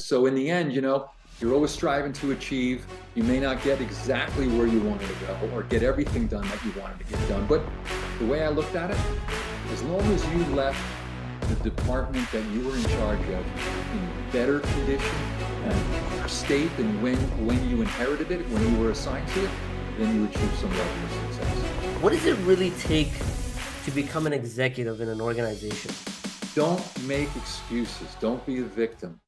So in the end, you're always striving to achieve. You may not get exactly where you wanted to go or get everything done that you wanted to get done. But the way I looked at it, as long as you left the department that you were in charge of in better condition and state than when you inherited it, when you were assigned to it, then you achieve some level of success. What does it really take to become an executive in an organization? Don't make excuses. Don't be a victim.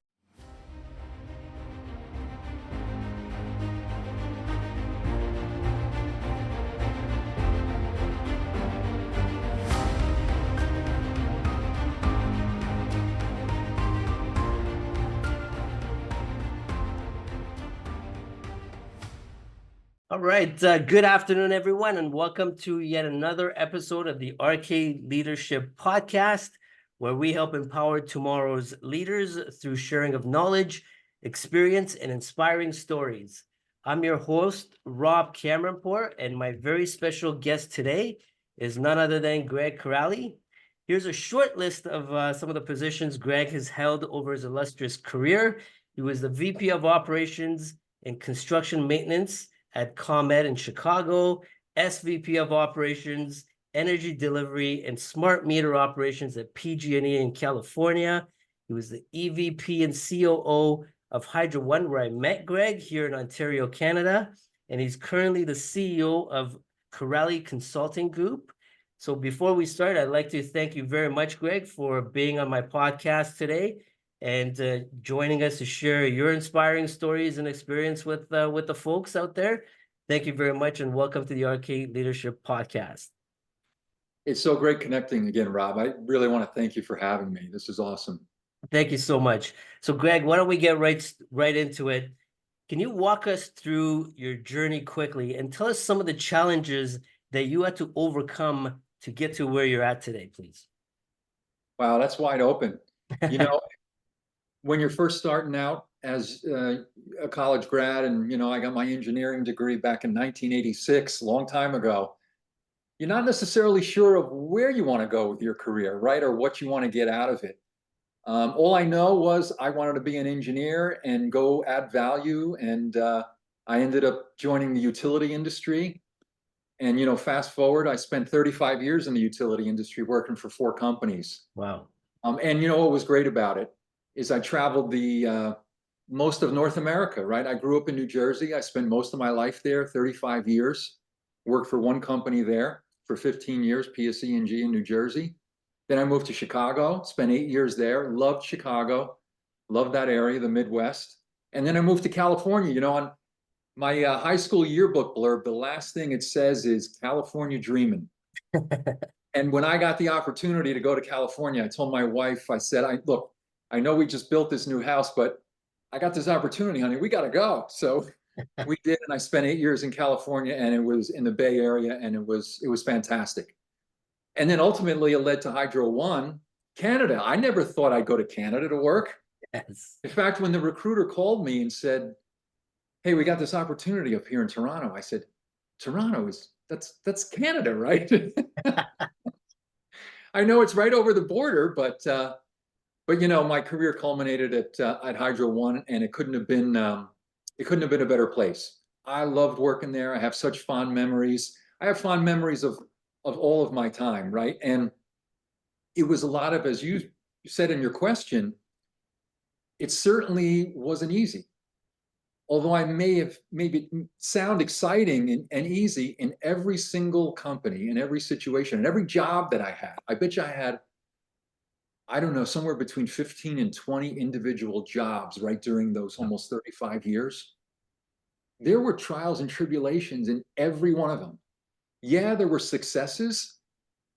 All right. Good afternoon, everyone, and welcome to yet another episode of the RK Leadership Podcast, where we help empower tomorrow's leaders through sharing of knowledge, experience, and inspiring stories. I'm your host, Rob Cameronport, and my very special guest today is none other than Greg Corrali. Here's a short list of some of the positions Greg has held over his illustrious career. He was the VP of Operations and Construction Maintenance at ComEd in Chicago, SVP of Operations, Energy Delivery, and Smart Meter Operations at PG&E in California. He was the EVP and COO of Hydro One, where I met Greg here in Ontario, Canada, and he's currently the CEO of Corrali Consulting Group. So before we start, I'd like to thank you very much, Greg, for being on my podcast today and joining us to share your inspiring stories and experience with the folks out there. Thank you very much, and welcome to the RK Leadership Podcast. It's so great connecting again, Rob. I really want to thank you for having me. This is awesome. Thank you so much. So, Greg, why don't we get right into it? Can you walk us through your journey quickly and tell us some of the challenges that you had to overcome to get to where you're at today, please? Wow, that's wide open. When you're first starting out as a college grad, and I got my engineering degree back in 1986, a long time ago, you're not necessarily sure of where you want to go with your career, right? Or what you want to get out of it. All I know was I wanted to be an engineer and go add value. And I ended up joining the utility industry. And, fast forward, I spent 35 years in the utility industry working for 4 companies. Wow. And what was great about it is I traveled the most of North America, right? I grew up in New Jersey. I spent most of my life there, 35 years, worked for one company there for 15 years, PSE&G in New Jersey. Then I moved to Chicago, spent 8 years there, loved Chicago, loved that area, the Midwest. And then I moved to California. On my high school yearbook blurb, the last thing it says is California dreaming. And when I got the opportunity to go to California, I told my wife, I said, look, I know we just built this new house, but I got this opportunity, honey. We got to go. So we did, and I spent 8 years in California, and it was in the Bay Area, and it was fantastic. And then ultimately, it led to Hydro One, Canada. I never thought I'd go to Canada to work. Yes. In fact, when the recruiter called me and said, "Hey, we got this opportunity up here in Toronto," I said, "Toronto that's Canada, right?" I know it's right over the border, but my career culminated at Hydro One, and it couldn't have been a better place. I loved working there. I have such fond memories. I have fond memories of all of my time, right? And it was a lot of, as you said in your question, it certainly wasn't easy. Although I may have maybe sound exciting and easy in every single company, in every situation, in every job that I had. I bet you I had, I don't know, somewhere between 15 and 20 individual jobs, right, during those almost 35 years. There were trials and tribulations in every one of them. Yeah, there were successes,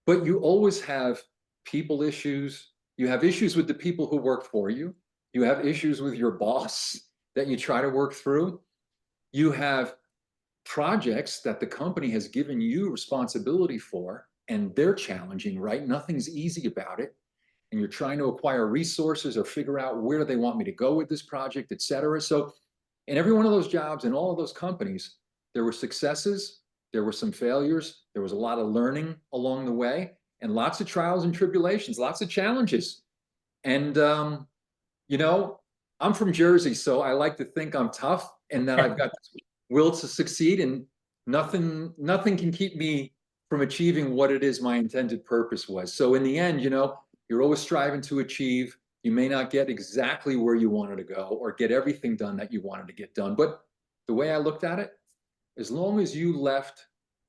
but you always have people issues. You have issues with the people who work for you. You have issues with your boss that you try to work through. You have projects that the company has given you responsibility for, and they're challenging, right? Nothing's easy about it. And you're trying to acquire resources or figure out where do they want me to go with this project, et cetera. So in every one of those jobs, in all of those companies, there were successes, there were some failures, there was a lot of learning along the way, and lots of trials and tribulations, lots of challenges. And, I'm from Jersey, so I like to think I'm tough and that I've got this will to succeed, and nothing can keep me from achieving what it is my intended purpose was. So in the end, you're always striving to achieve. You may not get exactly where you wanted to go or get everything done that you wanted to get done. But the way I looked at it, as long as you left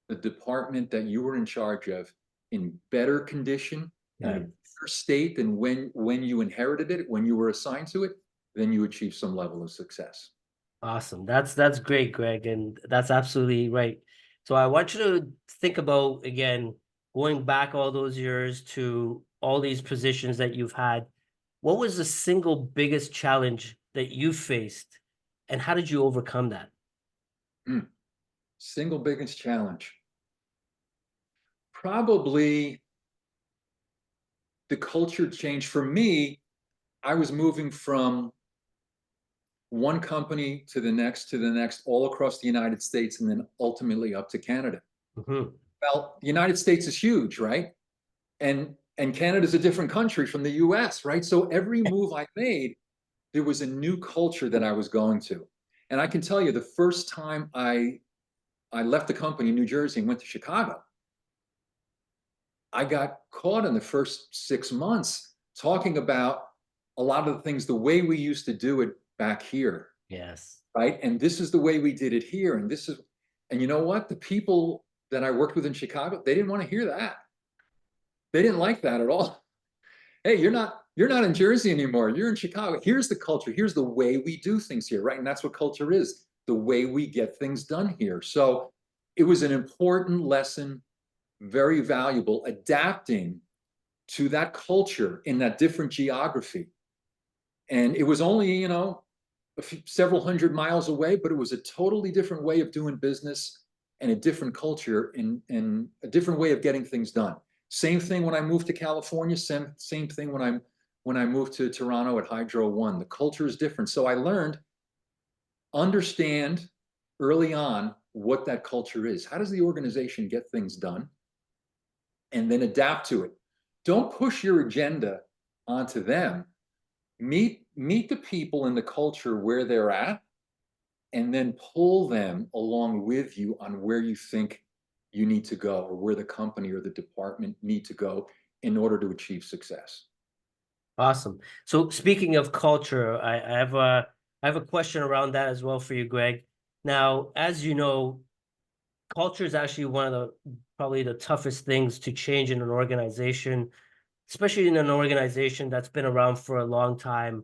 the department that you were in charge of in better condition, in a better state than when you inherited it, when you were assigned to it, then you achieve some level of success. Awesome. That's great, Greg, and that's absolutely right. So I want you to think about, again, going back all those years to all these positions that you've had. What was the single biggest challenge that you faced, and how did you overcome that? Single biggest challenge. Probably the culture change. For me, I was moving from one company to the next, all across the United States, and then ultimately up to Canada. Well, the United States is huge, right? And Canada's a different country from the US, right? So every move I made, there was a new culture that I was going to. And I can tell you, the first time I left the company in New Jersey and went to Chicago, I got caught in the first 6 months talking about a lot of the things, the way we used to do it back here. Yes. Right. And this is the way we did it here. And you know what? The people that I worked with in Chicago, they didn't want to hear that. They didn't like that at all. Hey, you're not in Jersey anymore. You're in Chicago. Here's the culture. Here's the way we do things here. Right. And that's what culture is, the way we get things done here. So it was an important lesson, very valuable, adapting to that culture in that different geography. And it was only, several hundred miles away, but it was a totally different way of doing business and a different culture and a different way of getting things done. Same thing when I moved to California, same thing when I moved to Toronto at Hydro One. The culture is different. So I learned, understand early on what that culture is. How does the organization get things done? And then adapt to it. Don't push your agenda onto them. Meet the people in the culture where they're at, and then pull them along with you on where you think you need to go, or where the company or the department need to go in order to achieve success. Awesome. So speaking of culture, I have a question around that as well for you, Greg. Now, as you know, culture is actually one of the probably the toughest things to change in an organization, especially in an organization that's been around for a long time.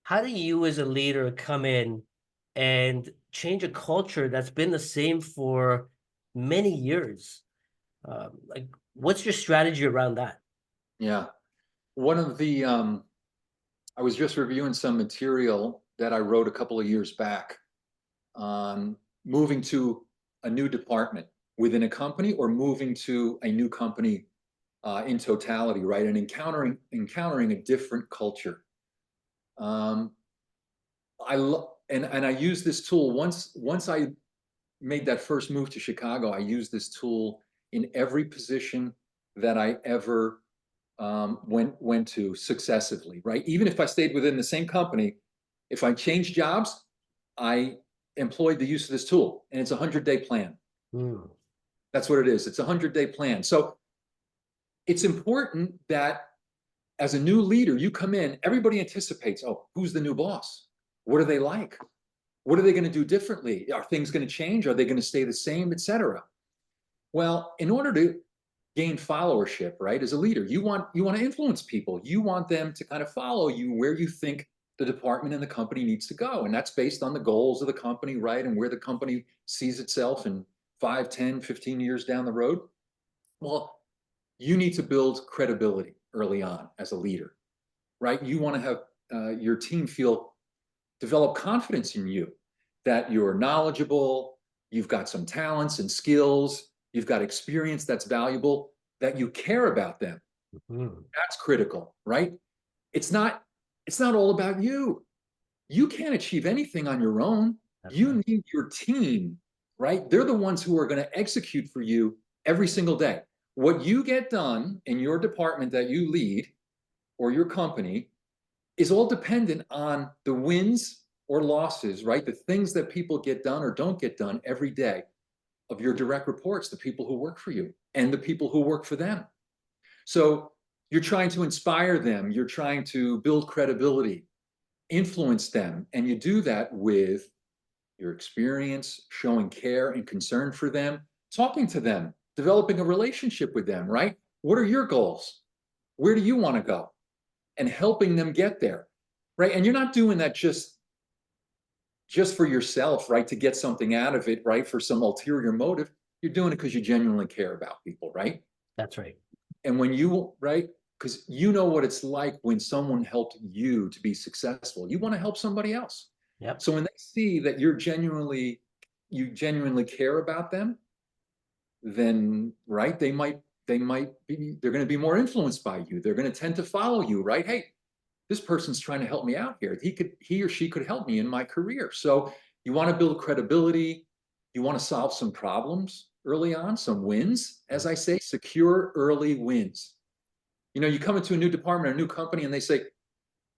How do you as a leader come in and change a culture that's been the same for many years? Like, what's your strategy around that? Yeah. One of the, I was just reviewing some material that I wrote a couple of years back on moving to a new department within a company, or moving to a new company in totality, right? And encountering a different culture. I use this tool once I made that first move to Chicago. I used this tool in every position that I ever went to successively, right? Even if I stayed within the same company, if I changed jobs, I employed the use of this tool, and it's a 100-day plan. That's what it is. It's a 100-day plan. So it's important that as a new leader, you come in, everybody anticipates, oh, who's the new boss? What are they like? What are they going to do differently? Are things going to change? Are they going to stay the same, etc.? Well, in order to gain followership, right, as a leader, you want to influence people. You want them to kind of follow you where you think the department and the company needs to go. And that's based on the goals of the company, right? And where the company sees itself in 5, 10, 15 years down the road. Well, you need to build credibility early on as a leader, right? You want to have your team develop confidence in you, that you're knowledgeable, you've got some talents and skills, you've got experience that's valuable, that you care about them. That's critical, right? It's not all about you. You can't achieve anything on your own. You need your team, right? They're the ones who are going to execute for you every single day. What you get done in your department that you lead, or your company, is all dependent on the wins or losses, right? The things that people get done or don't get done every day of your direct reports, the people who work for you and the people who work for them. So you're trying to inspire them, you're trying to build credibility, influence them, and you do that with your experience, showing care and concern for them, talking to them, developing a relationship with them, right? What are your goals? Where do you want to go? And helping them get there, right? And you're not doing that just for yourself, right? To get something out of it, right? For some ulterior motive. You're doing it because you genuinely care about people, right? That's right. And when you, right? Because you know what it's like when someone helped you to be successful. You want to help somebody else. Yep. So when they see that you genuinely care about them, then right, they're going to be more influenced by you. They're going to tend to follow you, right? Hey, this person's trying to help me out here. He or she could help me in my career. So you want to build credibility. You want to solve some problems early on, some wins, as I say, secure early wins. You know, you come into a new department, a new company, and they say,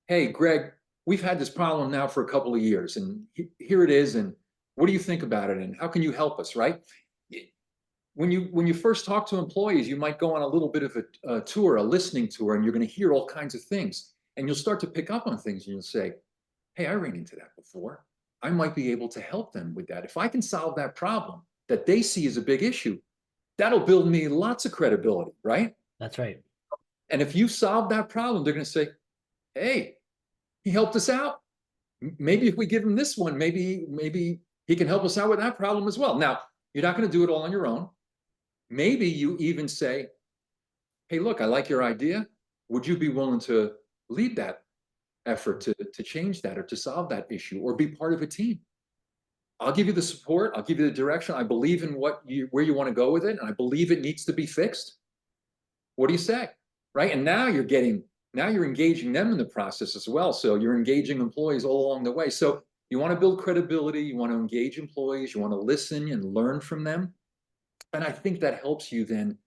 hey, Greg, we've had this problem now for a couple of years, and here it is, and what do you think about it, and how can you help us, right? When you first talk to employees, you might go on a little bit of a tour, a listening tour, and you're going to hear all kinds of things, and you'll start to pick up on things, and you'll say, hey, I ran into that before. I might be able to help them with that. If I can solve that problem that they see as a big issue, that'll build me lots of credibility, right? That's right. And if you solve that problem, they're going to say, hey, he helped us out. Maybe if we give him this one, maybe he can help us out with that problem as well. Now, you're not going to do it all on your own. Maybe you even say, hey, look, I like your idea. Would you be willing to lead that effort to change that or to solve that issue or be part of a team? I'll give you the support. I'll give you the direction. I believe in where you want to go with it. And I believe it needs to be fixed. What do you say? Right? And now you're engaging them in the process as well. So you're engaging employees all along the way. So you want to build credibility. You want to engage employees. You want to listen and learn from them. And I think that helps you then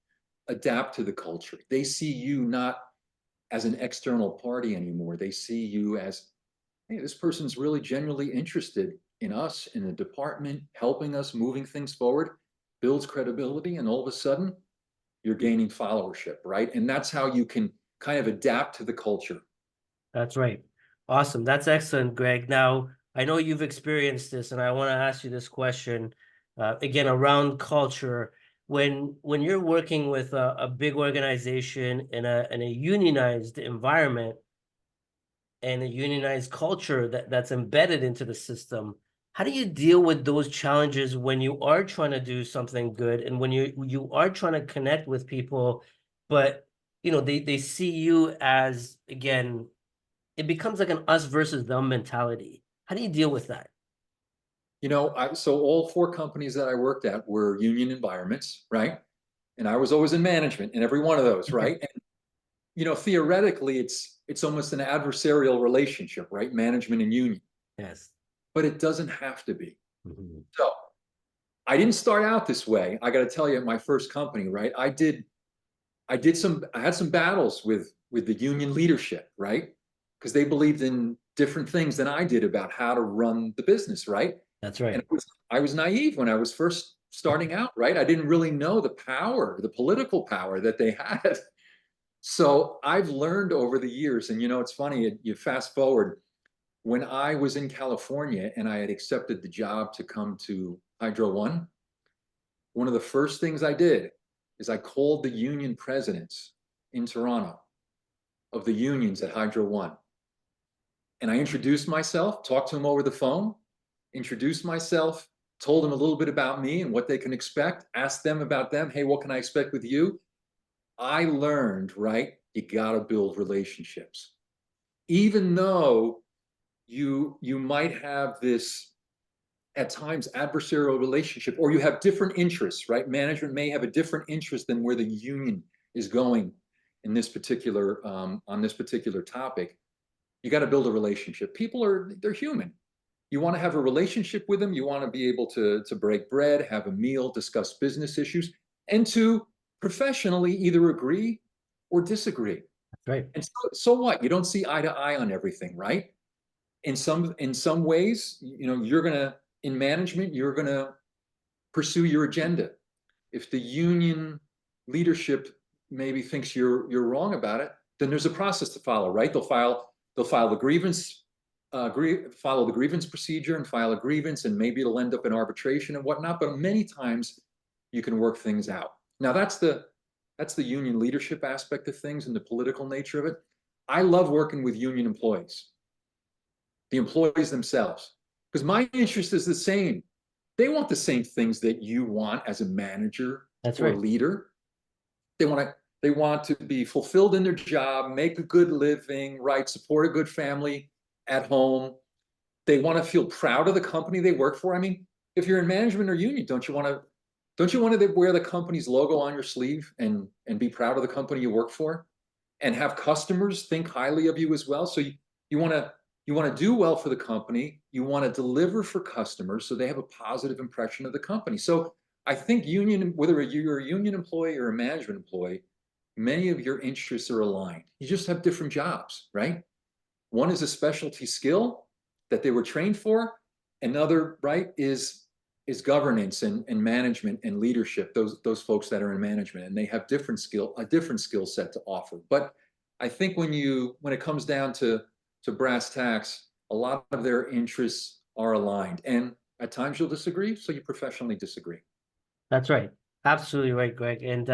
adapt to the culture. They see you not as an external party anymore. They see you as, hey, this person's really genuinely interested in us, in the department, helping us, moving things forward, builds credibility, and all of a sudden, you're gaining followership, right? And that's how you can kind of adapt to the culture. That's right. Awesome. That's excellent, Greg. Now, I know you've experienced this, and I want to ask you this question again around culture. When you're working with a big organization in a unionized environment and a unionized culture that's embedded into the system, how do you deal with those challenges when you are trying to do something good and when you are trying to connect with people, but you know they see you as, again, it becomes like an us versus them mentality. How do you deal with that? You know, so all 4 companies that I worked at were union environments, right? And I was always in management in every one of those, right? And you know, theoretically, it's almost an adversarial relationship, right? Management and union. Yes. But it doesn't have to be. Mm-hmm. So I didn't start out this way. I got to tell you, at my first company, right? I had some battles with the union leadership, right? Because they believed in different things than I did about how to run the business, right? That's right. And I was naive when I was first starting out, right? I didn't really know the power, the political power that they had. So I've learned over the years, and you know, it's funny, you fast forward, when I was in California and I had accepted the job to come to Hydro One, one of the first things I did is I called the union presidents in Toronto of the unions at Hydro One. And I introduced myself, talked to them over the phone, introduced myself, told them a little bit about me and what they can expect, asked them about them. Hey, what can I expect with you? I learned, right? You got to build relationships. Even though you might have this at times adversarial relationship, or you have different interests, right? Management may have a different interest than where the union is going in this particular on this particular topic. You got to build a relationship. They're human. You want to have a relationship with them. You want to be able to break bread, have a meal, discuss business issues, and to professionally either agree or disagree. Right. And so what? You don't see eye to eye on everything, right? In some ways, you're gonna in management, you're gonna pursue your agenda. If the union leadership maybe thinks you're wrong about it, then there's a process to follow, right? They'll file the grievance, follow the grievance procedure and file a grievance, and maybe it'll end up in arbitration and whatnot. But many times you can work things out. Now that's the union leadership aspect of things and the political nature of it. I love working with union employees, the employees themselves, because my interest is the same. They want the same things that you want as a manager That's or right. leader. They want to be fulfilled in their job, make a good living, right? Support a good family at home. They want to feel proud of the company they work for. I mean, if you're in management or union, don't you want to wear the company's logo on your sleeve and be proud of the company you work for, and have customers think highly of you as well? So you want to do well for the company. You want to deliver for customers so they have a positive impression of the company. So I think whether you're a union employee or a management employee, many of your interests are aligned. You just have different jobs, right? One is a specialty skill that they were trained for. Another, right, is governance and management and leadership. Those folks that are in management, and they have a different skill set to offer. But I think when it comes down to brass tacks, a lot of their interests are aligned. And at times you'll disagree, so you professionally disagree. That's right. Absolutely right, Greg. And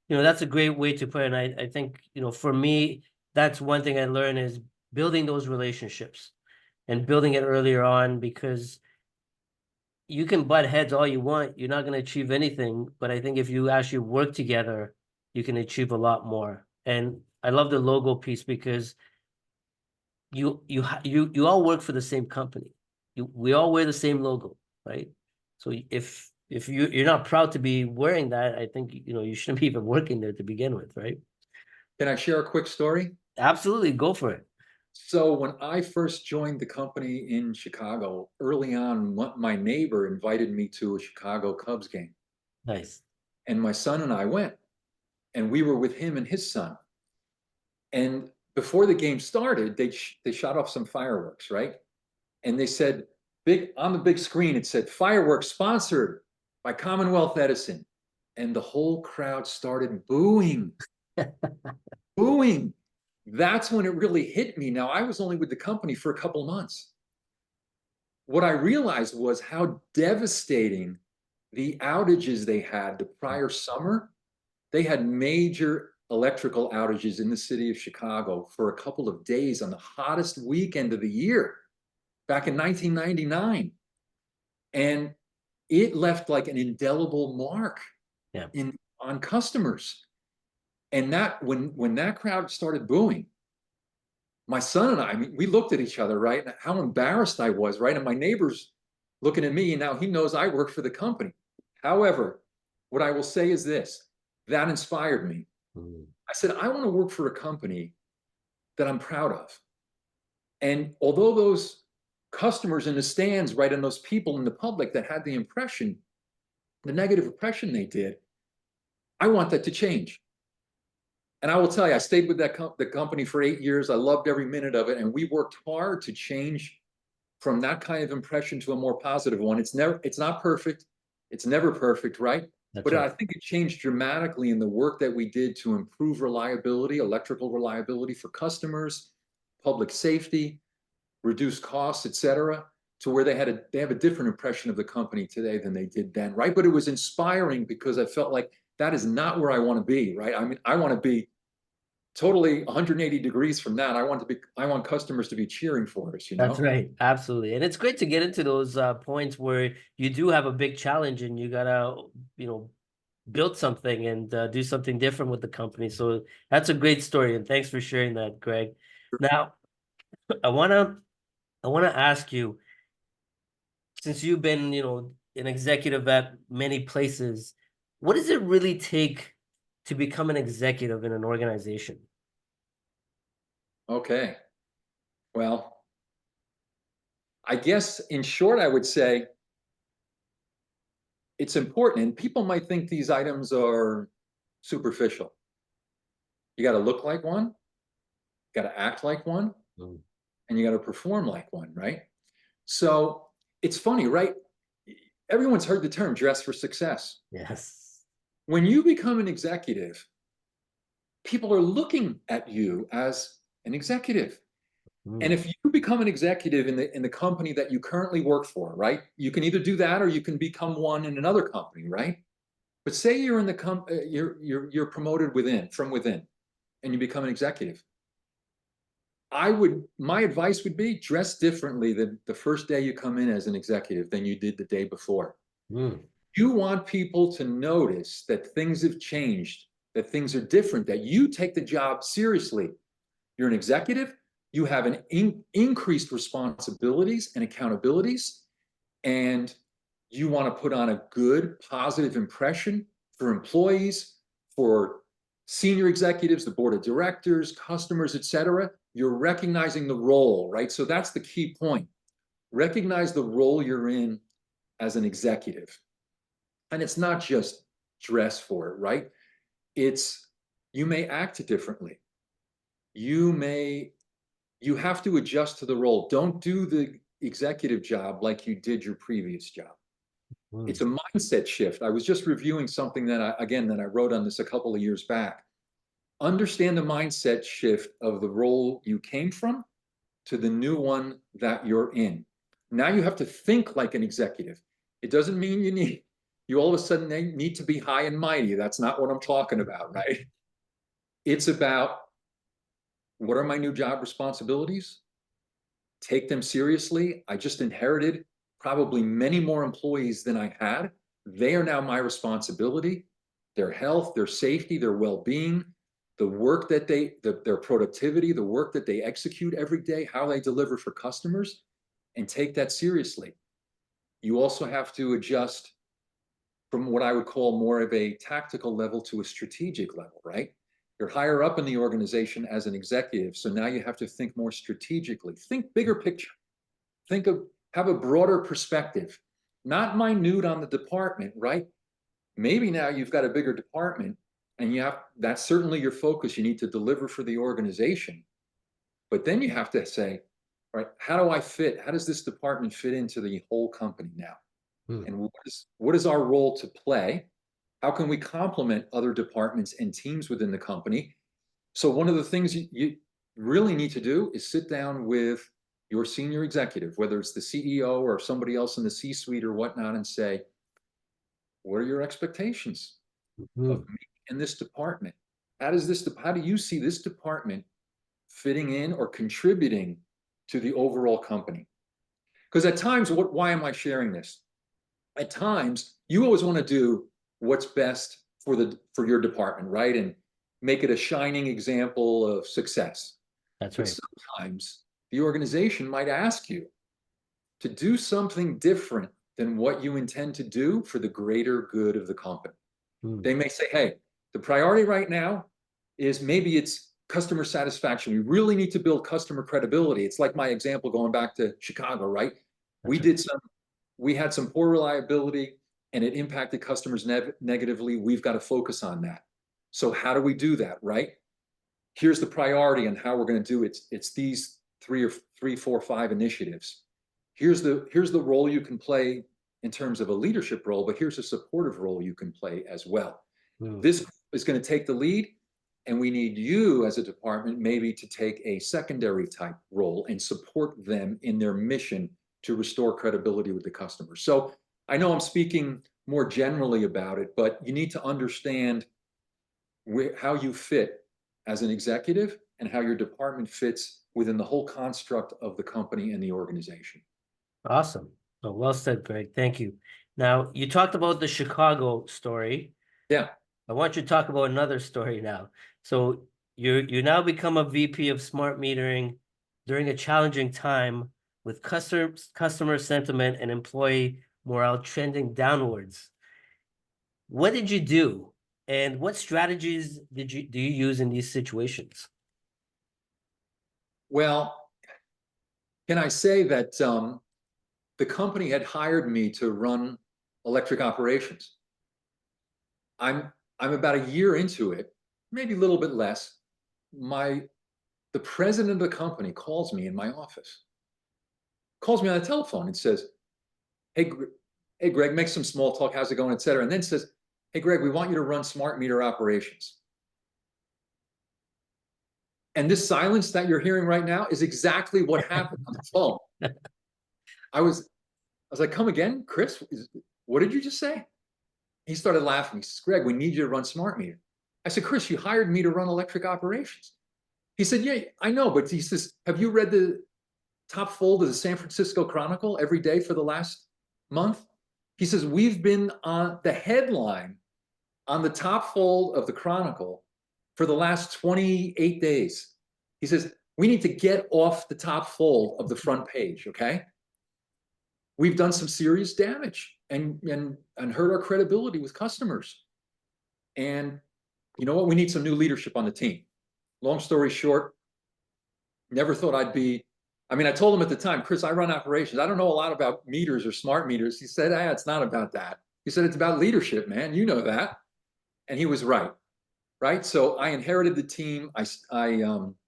that's a great way to put it. And I think, for me, that's one thing I learned is building those relationships and building it earlier on, because you can butt heads all you want. You're not going to achieve anything. But I think if you actually work together, you can achieve a lot more. And I love the logo piece, because you all work for the same company. We all wear the same logo, right? So if you're not proud to be wearing that, I think you shouldn't be even working there to begin with, right? Can I share a quick story? Absolutely, go for it. So when I first joined the company in Chicago, early on, my neighbor invited me to a Chicago Cubs game. Nice. And my son and I went, and we were with him and his son. And before the game started, they shot off some fireworks, right? And they said, on the big screen, it said, "Fireworks sponsored by Commonwealth Edison." And the whole crowd started booing, booing. That's when it really hit me. Now, I was only with the company for a couple months. What I realized was how devastating the outages they had the prior summer. They had major electrical outages in the city of Chicago for a couple of days on the hottest weekend of the year back in 1999. And it left like an indelible mark on customers. And that when that crowd started booing, my son and I mean, we looked at each other, right? And how embarrassed I was, right? And my neighbor's looking at me, and now he knows I work for the company. However, what I will say is this: that inspired me. I said, I want to work for a company that I'm proud of. And although those customers in the stands, right, and those people in the public that had the negative impression they did, I want that to change. And I will tell you, I stayed with the company for 8 years. I loved every minute of it. And we worked hard to change from that kind of impression to a more positive one. It's not perfect. It's never perfect, right? But I think it changed dramatically in the work that we did to improve reliability, electrical reliability for customers, public safety, reduce costs, et cetera, to where they have a different impression of the company today than they did then, right? But it was inspiring because I felt like that is not where I want to be, right? I mean, I want to be totally 180 degrees from that. I want customers to be cheering for us, That's right. Absolutely. And it's great to get into those points where you do have a big challenge and you gotta, build something and do something different with the company. So that's a great story. And thanks for sharing that, Greg. Now, I wanna ask you, since you've been, an executive at many places, what does it really take to become an executive in an organization? Okay. Well, I guess in short, I would say it's important. And people might think these items are superficial. You got to look like one. got to act like one, Mm. and you got to perform like one, right? So it's funny, right? Everyone's heard the term dress for success. Yes. When you become an executive, people are looking at you as an executive. And Mm. if you become an executive in the company that you currently work for, right? You can either do that or you can become one in another company, right? But say you're in the you're promoted from within, and you become an executive. My advice would be dress differently the first day you come in as an executive than you did the day before. Mm. You want people to notice that things have changed, that things are different, that you take the job seriously. You're an executive, you have an increased responsibilities and accountabilities, and you want to put on a good, positive impression for employees, for senior executives, the board of directors, customers, etc. You're recognizing the role, right? So that's the key point. Recognize the role you're in as an executive. And it's not just dress for it, right? It's you may act differently. You have to adjust to the role. Don't do the executive job like you did your previous job. Mm. It's a mindset shift. I was just reviewing something that I wrote on this a couple of years back. Understand the mindset shift of the role you came from to the new one that you're in. Now you have to think like an executive. It doesn't mean you all of a sudden need to be high and mighty. That's not what I'm talking about, right? It's about what are my new job responsibilities? Take them seriously. I just inherited probably many more employees than I had. They are now my responsibility. Their health, their safety, their well-being, the work that their productivity, the work that they execute every day, how they deliver for customers, and take that seriously. You also have to adjust from what I would call more of a tactical level to a strategic level, right? You're higher up in the organization as an executive, so now you have to think more strategically. Think bigger picture. Have a broader perspective, not minute on the department, right? Maybe now you've got a bigger department and that's certainly your focus. You need to deliver for the organization. But then you have to say, all right, how do I fit? How does this department fit into the whole company now? Mm. And what is our role to play? How can we complement other departments and teams within the company? So one of the things you really need to do is sit down with your senior executive, whether it's the CEO or somebody else in the C-suite or whatnot, and say, what are your expectations of Mm. me in this department? How do you see this department fitting in or contributing to the overall company? Because at times, why am I sharing this? At times, you always want to do what's best for your department, right? And make it a shining example of success. That's But right. sometimes the organization might ask you to do something different than what you intend to do for the greater good of the company. Mm. They may say, hey, the priority right now is maybe it's customer satisfaction. We really need to build customer credibility. It's like my example going back to Chicago, right? That's We had some poor reliability and it impacted customers negatively. We've got to focus on that. So how do we do that, right? Here's the priority and how we're going to do it. It's these three, four, five initiatives. Here's the role you can play in terms of a leadership role, but here's a supportive role you can play as well. Mm. This is going to take the lead, and we need you as a department maybe to take a secondary type role and support them in their mission to restore credibility with the customer. So I know I'm speaking more generally about it, but you need to understand how you fit as an executive and how your department fits within the whole construct of the company and the organization. Awesome. So well said, Greg. Thank you. Now, you talked about the Chicago story. Yeah. I want you to talk about another story now. So you now become a VP of smart metering during a challenging time with customer sentiment and employee morale trending downwards. What did you do? And what strategies do you use in these situations? Well, can I say that the company had hired me to run electric operations? I'm about a year into it, maybe a little bit less. The the president of the company calls me in my office, calls me on the telephone and says, hey, Greg, make some small talk, how's it going, et cetera. And then says, hey, Greg, we want you to run smart meter operations. And this silence that you're hearing right now is exactly what happened on the phone. I was like, come again, Chris? What did you just say? He started laughing. He says, Greg, we need you to run smart meter. I said, Chris, you hired me to run electric operations. He said, yeah, I know. But he says, have you read the top fold of the San Francisco Chronicle every day for the last month? He says, we've been on the headline on the top fold of the Chronicle for the last 28 days. He says, we need to get off the top fold of the front page, okay? We've done some serious damage and hurt our credibility with customers. And you know what? We need some new leadership on the team. Long story short, never thought I'd be, I mean, I told him at the time, Chris, I run operations. I don't know a lot about meters or smart meters. He said, it's not about that. He said, it's about leadership, man. You know that. And he was right, right? So I inherited the team. I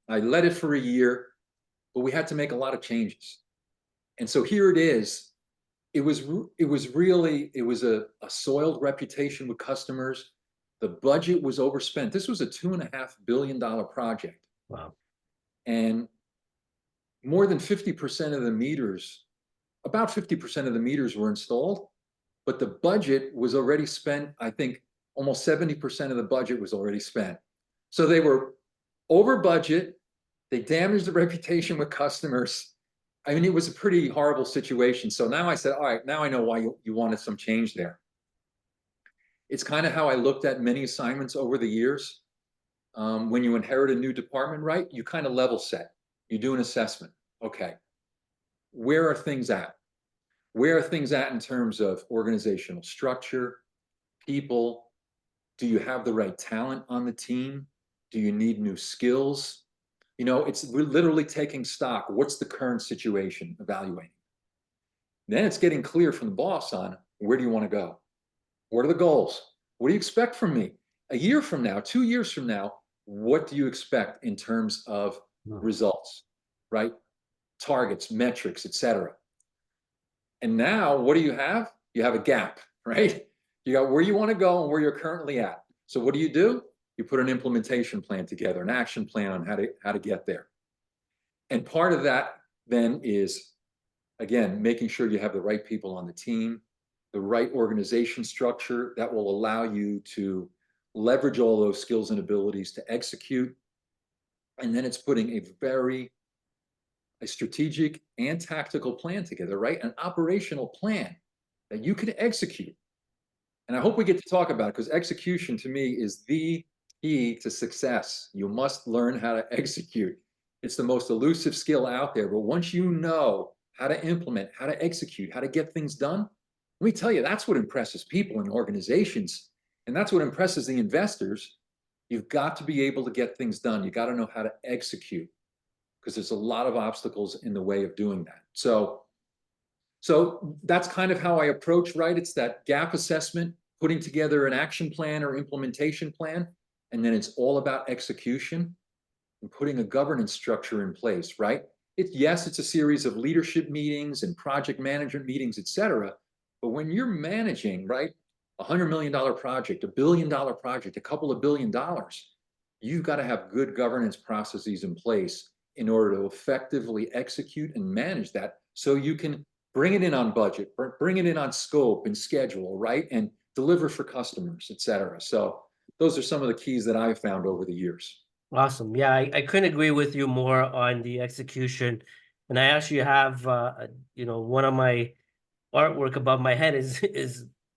led it for a year, but we had to make a lot of changes. And so here it is. It was a soiled reputation with customers. The budget was overspent. This was a $2.5 billion project. Wow. And more than 50% of the meters, about 50% of the meters were installed, but the budget was already spent. I think almost 70% of the budget was already spent. So they were over budget. They damaged the reputation with customers. I mean, it was a pretty horrible situation. So now I said, all right, now I know why you wanted some change there. It's kind of how I looked at many assignments over the years. When you inherit a new department, right, you kind of level set. You do an assessment. Okay, where are things at? Where are things at in terms of organizational structure, people? Do you have the right talent on the team? Do you need new skills? You know, we're literally taking stock. What's the current situation? Evaluating. Then it's getting clear from the boss on where do you want to go? What are the goals? What do you expect from me? A year from now, 2 years from now, what do you expect in terms of results, right? Targets, metrics, etc. And now what do you have? You have a gap, right? You got where you want to go and where you're currently at. So what do? You put an implementation plan together, an action plan on how to get there. And part of that then is, again, making sure you have the right people on the team, the right organization structure that will allow you to leverage all those skills and abilities to execute. And then it's putting a strategic and tactical plan together, right? An operational plan that you can execute. And I hope we get to talk about it, because execution to me is the key to success. You must learn how to execute. It's the most elusive skill out there, but once you know how to implement, how to execute, how to get things done, let me tell you, that's what impresses people in organizations. And that's what impresses the investors. You've got to be able to get things done. You got to know how to execute, because there's a lot of obstacles in the way of doing that. So that's kind of how I approach, right? It's that gap assessment, putting together an action plan or implementation plan, and then it's all about execution and putting a governance structure in place, right? Yes, it's a series of leadership meetings and project management meetings, et cetera. But when you're managing, right, $100 million project, $1 billion project, a couple of $1 billion, you've got to have good governance processes in place in order to effectively execute and manage that, so you can bring it in on budget, bring it in on scope and schedule, right? And deliver for customers, et cetera. So those are some of the keys that I've found over the years. Awesome. Yeah, I couldn't agree with you more on the execution. And I actually have, one of my artwork above my head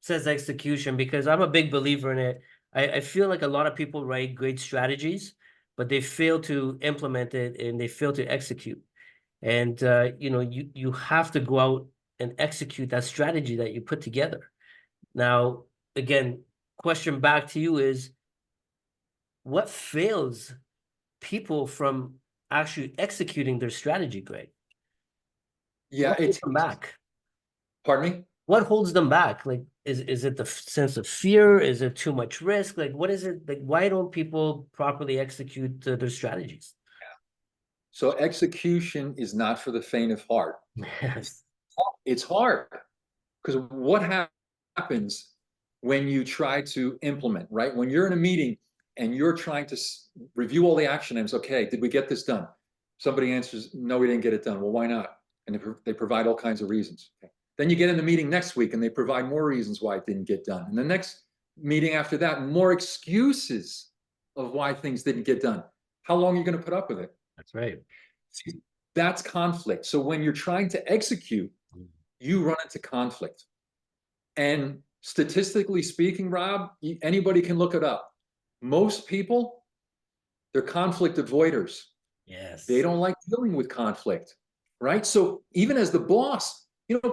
says execution, because I'm a big believer in it. I feel like a lot of people write great strategies, but they fail to implement it and they fail to execute. And you have to go out and execute that strategy that you put together. Now, again, question back to you is, what fails people from actually executing their strategy, Greg? Yeah, what holds them back? Pardon me? What holds them back? Like, is it the sense of fear? Is it too much risk? Like, what is it? Like, why don't people properly execute their strategies? So execution is not for the faint of heart. Yes. It's hard because what happens when you try to implement, right? When you're in a meeting and you're trying to review all the action items, okay, did we get this done? Somebody answers, no, we didn't get it done. Well, why not? And they provide all kinds of reasons. Okay. Then you get in the meeting next week and they provide more reasons why it didn't get done. And the next meeting after that, more excuses of why things didn't get done. How long are you going to put up with it? That's right. See, that's conflict. So when you're trying to execute, you run into conflict. And statistically speaking, Rob, anybody can look it up. Most people, they're conflict avoiders. Yes. They don't like dealing with conflict, right? So even as the boss,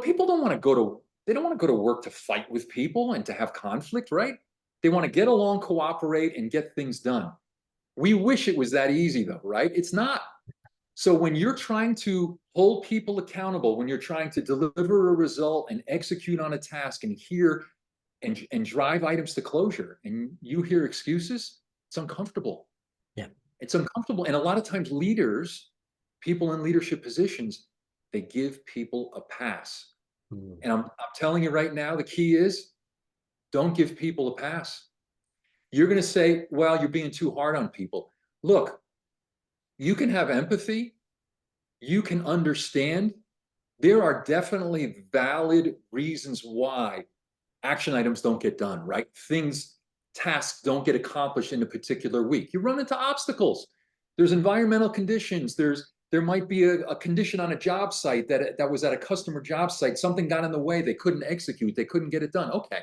people don't want to they don't want to go to work to fight with people and to have conflict, right? They want to get along, cooperate, and get things done. We wish it was that easy though, right? It's not. So when you're trying to hold people accountable, when you're trying to deliver a result and execute on a task and hear and drive items to closure, and you hear excuses, it's uncomfortable. Yeah. It's uncomfortable. And a lot of times leaders, people in leadership positions, they give people a pass. And I'm telling you right now, the key is don't give people a pass. You're going to say, well, you're being too hard on people. Look, you can have empathy. You can understand. There are definitely valid reasons why action items don't get done, right? Tasks don't get accomplished in a particular week. You run into obstacles. There's environmental conditions. There might be a condition on a job site that was at a customer job site. Something got in the way. They couldn't execute. They couldn't get it done. Okay.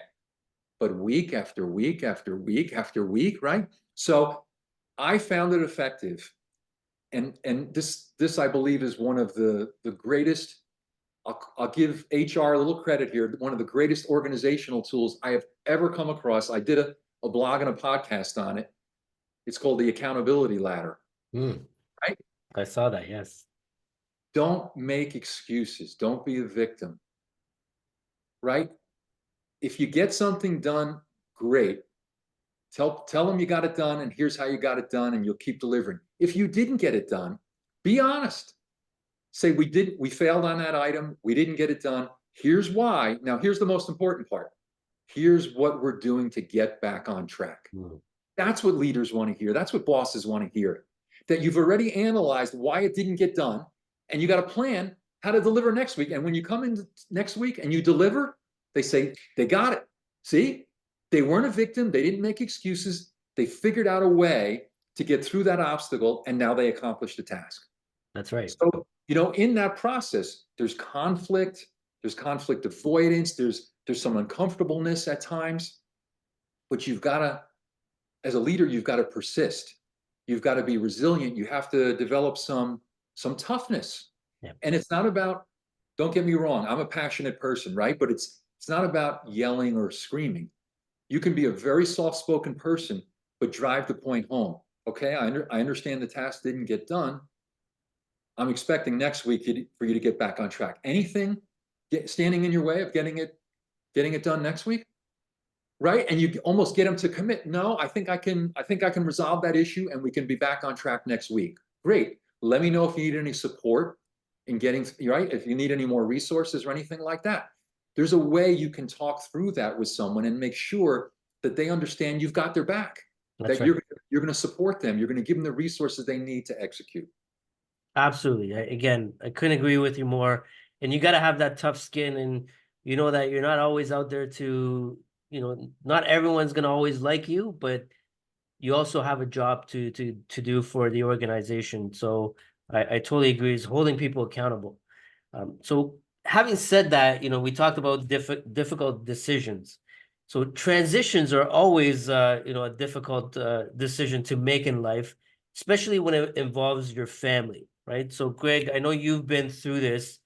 But week after week after week after week, right? So I found it effective. And this I believe is one of the greatest. I'll give HR a little credit here. One of the greatest organizational tools I have ever come across. I did a blog and a podcast on it. It's called the accountability ladder. Right? I saw that. Yes. Don't make excuses. Don't be a victim. Right? If you get something done, great. Tell them you got it done, and here's how you got it done, and you'll keep delivering. If you didn't get it done, be honest. Say we failed on that item, we didn't get it done. Here's why. Now, here's the most important part. Here's what we're doing to get back on track. That's what leaders want to hear. That's what bosses want to hear. That you've already analyzed why it didn't get done, and you got a plan how to deliver next week. And when you come in next week and you deliver, they say, they got it. See? They weren't a victim. They didn't make excuses. They figured out a way to get through that obstacle, and now they accomplished the task. That's right. So, in that process, there's conflict avoidance, there's some uncomfortableness at times, but you've got to, as a leader, you've got to persist. You've got to be resilient. You have to develop some toughness. Yeah. And it's not about, don't get me wrong, I'm a passionate person, right? But it's not about yelling or screaming. You can be a very soft-spoken person, but drive the point home. Okay, I understand the task didn't get done. I'm expecting next week for you to get back on track. Anything standing in your way of getting it done next week, right? And you almost get them to commit. No, I think I can resolve that issue, and we can be back on track next week. Great. Let me know if you need any support in getting right. If you need any more resources or anything like that. There's a way you can talk through that with someone and make sure that they understand you've got their back. That's right. You're going to support them. You're going to give them the resources they need to execute. Absolutely. Again, I couldn't agree with you more. And you got to have that tough skin, and you know that you're not always out there to, not everyone's going to always like you, but you also have a job to do for the organization. So I totally agree. It's holding people accountable. So having said that, we talked about difficult decisions. So transitions are always, a difficult decision to make in life, especially when it involves your family, right? So Greg, I know you've been through this,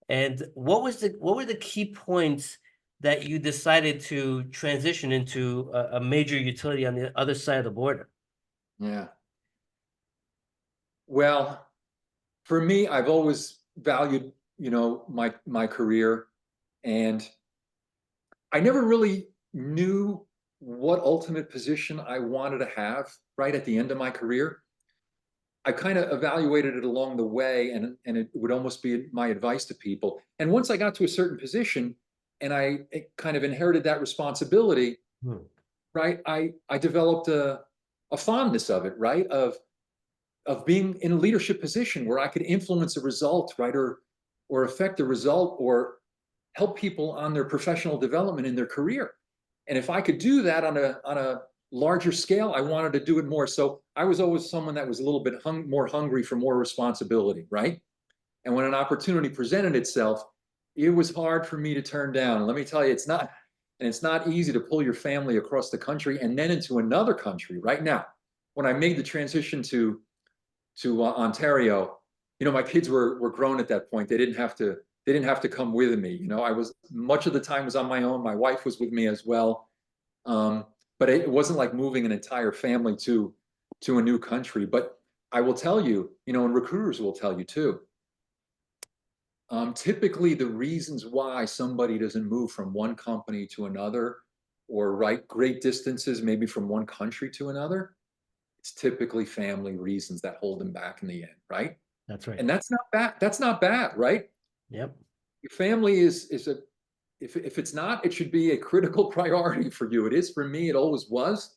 and what were the key points that you decided to transition into a major utility on the other side of the border? Yeah. Well, for me, I've always valued, my career, and I never really knew what ultimate position I wanted to have right at the end of my career. I kind of evaluated it along the way, and it would almost be my advice to people. And once I got to a certain position and I kind of inherited that responsibility, right, I developed a fondness of it, right, of being in a leadership position where I could influence a result, right, or affect a result, or help people on their professional development in their career. And if I could do that on a larger scale, I wanted to do it more. So I was always someone that was a little bit more hungry for more responsibility, right? And when an opportunity presented itself, it was hard for me to turn down. And let me tell you, it's not easy to pull your family across the country and then into another country. Right now, when I made the transition to Ontario, my kids were grown at that point. They didn't have to come with me. I was much of the time was on my own. My wife was with me as well. But it wasn't like moving an entire family to a new country. But I will tell you, and recruiters will tell you too, typically the reasons why somebody doesn't move from one company to another, or great distances, maybe from one country to another, it's typically family reasons that hold them back in the end, right? That's right. And that's not bad. That's not bad, right? Yep. Your family is if it's not, it should be a critical priority for you. It is for me. It always was.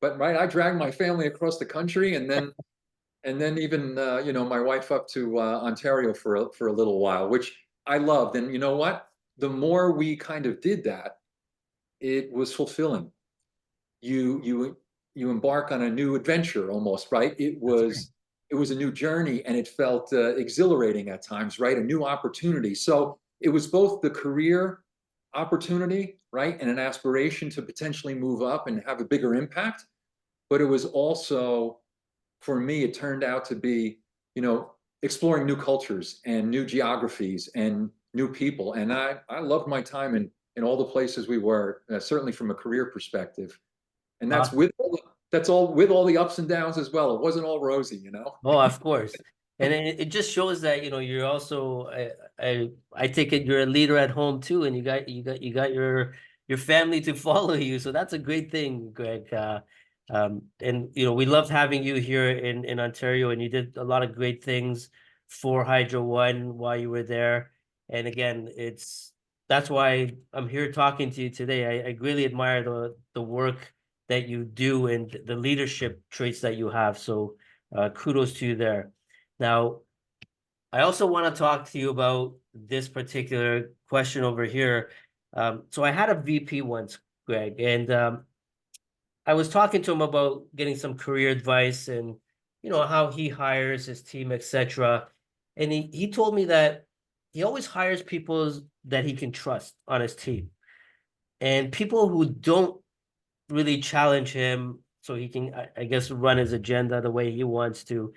But right, I dragged my family across the country, and then even my wife up to Ontario for a little while, which I loved. And you know what? The more we kind of did that, it was fulfilling. You embark on a new adventure almost, right? It was a new journey, and it felt exhilarating at times, right? A new opportunity. So it was both the career opportunity, right, and an aspiration to potentially move up and have a bigger impact. But it was also, for me, it turned out to be, exploring new cultures and new geographies and new people. And I loved my time in all the places we were, certainly from a career perspective. And that's Awesome. with all the ups and downs as well. It wasn't all rosy. Oh, of course. And it just shows that, you're also, I take it you're a leader at home too, and you got your family to follow you. So that's a great thing, Greg. And we loved having you here in Ontario, and you did a lot of great things for Hydro One while you were there. And again, that's why I'm here talking to you today. I really admire the work that you do and the leadership traits that you have. So kudos to you there. Now, I also want to talk to you about this particular question over here. So I had a VP once, Greg, and I was talking to him about getting some career advice and how he hires his team, etc. And he told me that he always hires people that he can trust on his team, and people who don't really challenge him so he can, I guess, run his agenda the way he wants to.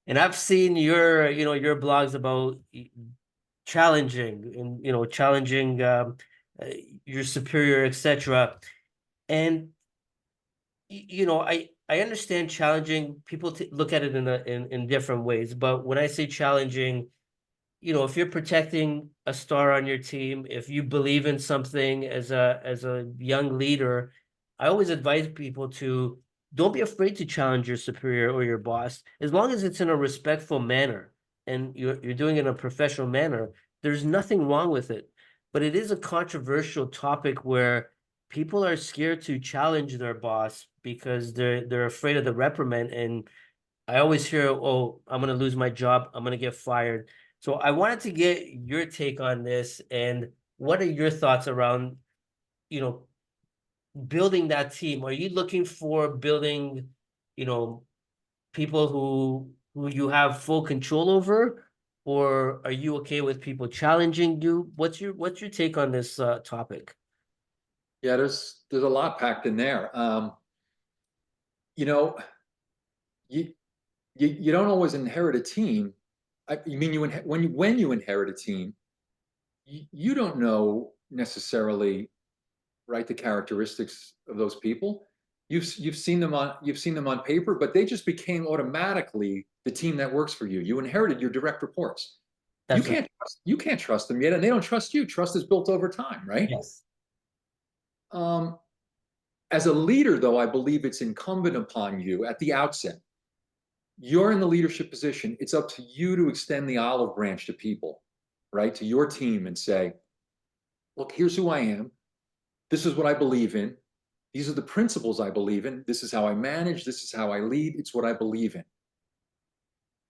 And I've seen your blogs about challenging and challenging your superior, etc. And I understand challenging. People look at it in different ways, but when I say challenging, if you're protecting a star on your team, if you believe in something as a young leader, I always advise people to don't be afraid to challenge your superior or your boss, as long as it's in a respectful manner and you're doing it in a professional manner. There's nothing wrong with it, but it is a controversial topic where people are scared to challenge their boss because they're afraid of the reprimand. And I always hear, "Oh, I'm going to lose my job. I'm going to get fired." So I wanted to get your take on this, and what are your thoughts around, building that team? Are you looking for building, people who you have full control over, or are you okay with people challenging you? What's your take on this topic? Yeah, there's a lot packed in there. You know, you you don't always inherit a team. I mean, when you inherit a team, you don't know necessarily, right, the characteristics of those people. You've seen them on paper, but they just became automatically the team that works for you. You inherited your direct reports. That's right. You can't trust them yet, and they don't trust you. Trust is built over time, right? Yes. As a leader, though, I believe it's incumbent upon you at the outset you're in the leadership position. It's up to you to extend the olive branch to people, right? To your team and say, look, here's who I am. This is what I believe in. These are the principles I believe in. This is how I manage. This is how I lead. It's what I believe in.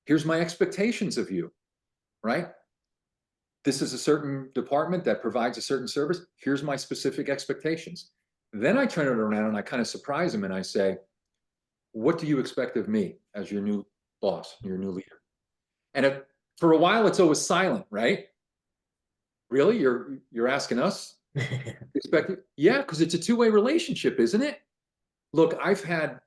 Here's my expectations of you, right? This is a certain department that provides a certain service. Here's my specific expectations. Then I turn it around and I kind of surprise them and I say, what do you expect of me as your new boss, your new leader? And for a while, it's always silent, right? Really? You're asking us? Yeah, because it's a two-way relationship, isn't it? Look, I've had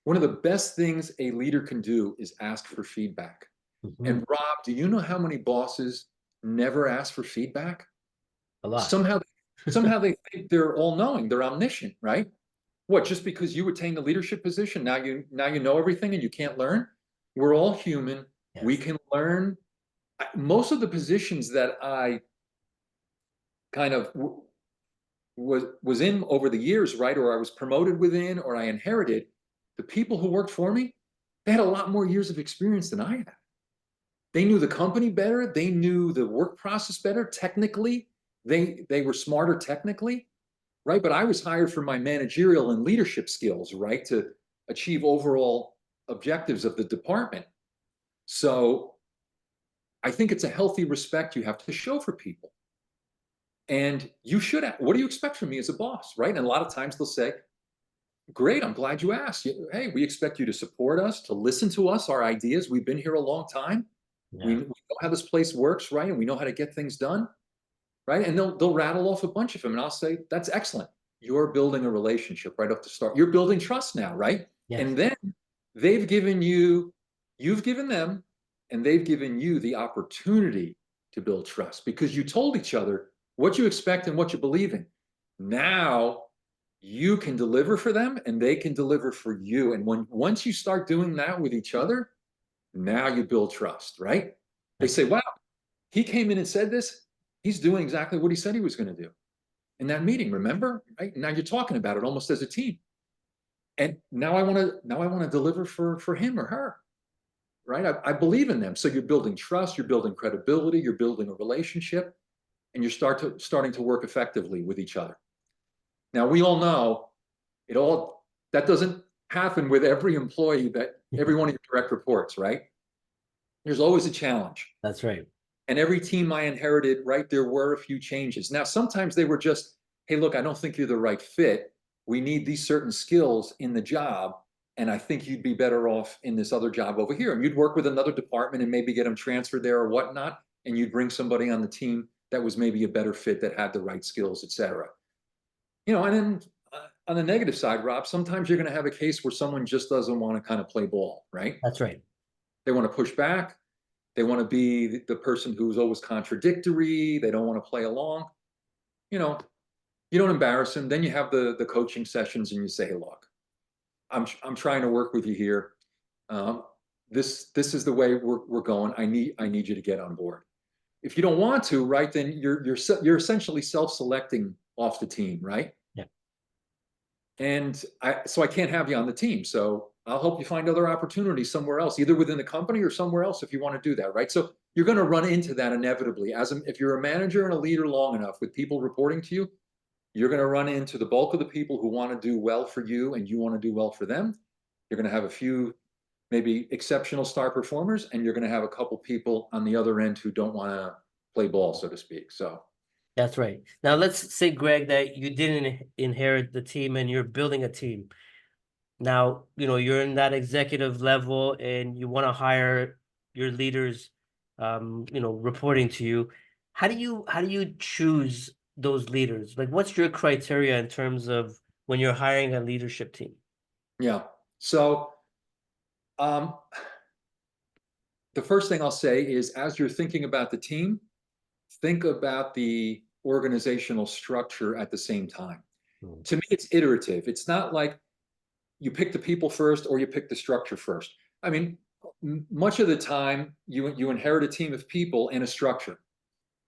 one of the best things a leader can do is ask for feedback. Mhm. And Rob, do you know how many bosses never ask for feedback? A lot. Somehow they think they're all-knowing, they're omniscient, right? What, just because you attain the leadership position, now you know everything and you can't learn? We're all human. Yes. We can learn. Most of the positions that I kind of was in over the years, right, or I was promoted within, or I inherited, the people who worked for me, they had a lot more years of experience than I had. They knew the company better. They knew the work process better. Technically, they were smarter technically, right? But I was hired for my managerial and leadership skills, right, to achieve overall objectives of the department. So I think it's a healthy respect you have to show for people. And you should, what do you expect from me as a boss, right? And a lot of times they'll say, great, I'm glad you asked. Hey, we expect you to support us, to listen to us, our ideas. We've been here a long time. Yeah. We know how this place works, right? And we know how to get things done, right? And they'll rattle off a bunch of them. And I'll say, that's excellent. You're building a relationship right off the start. You're building trust now, right? Yes. And then you've given them, and they've given you the opportunity to build trust because you told each other what you expect and what you believe in. Now you can deliver for them and they can deliver for you. And once you start doing that with each other, now you build trust, right? They say, wow, he came in and said this. He's doing exactly what he said he was going to do in that meeting, remember? Right? Now you're talking about it almost as a team. And now I want to deliver for him or her, right? I believe in them. So you're building trust, you're building credibility, you're building a relationship, and you're starting to work effectively with each other. Now we all know that doesn't happen with every employee, every one of your direct reports, right? There's always a challenge. That's right. And every team I inherited, right, there were a few changes. Now, sometimes they were just, hey, look, I don't think you're the right fit. We need these certain skills in the job, and I think you'd be better off in this other job over here. And you'd work with another department and maybe get them transferred there or whatnot, and you'd bring somebody on the team that was maybe a better fit, that had the right skills, et cetera. And then on the negative side, Rob, sometimes you're going to have a case where someone just doesn't want to kind of play ball, right? That's right. They want to push back. They want to be the person who's always contradictory. They don't want to play along. You don't embarrass them. Then you have the coaching sessions and you say, hey, look, I'm trying to work with you here. This is the way we're going. I need you to get on board. If you don't want to, right, then you're essentially self-selecting off the team, right? Yeah. And so I can't have you on the team. So I'll help you find other opportunities somewhere else, either within the company or somewhere else if you want to do that, right? So you're going to run into that inevitably. If you're a manager and a leader long enough with people reporting to you, you're going to run into the bulk of the people who want to do well for you and you want to do well for them. You're going to have a few maybe exceptional star performers, and you're going to have a couple people on the other end who don't want to play ball, so to speak. So that's right. Now let's say, Greg, that you didn't inherit the team and you're building a team. Now, you're in that executive level and you want to hire your leaders, reporting to you. How do you choose those leaders? Like, what's your criteria in terms of when you're hiring a leadership team? Yeah. So the first thing I'll say is, as you're thinking about the team, think about the organizational structure at the same time. To me, it's iterative. It's not like you pick the people first or you pick the structure first. I mean, much of the time you inherit a team of people and a structure,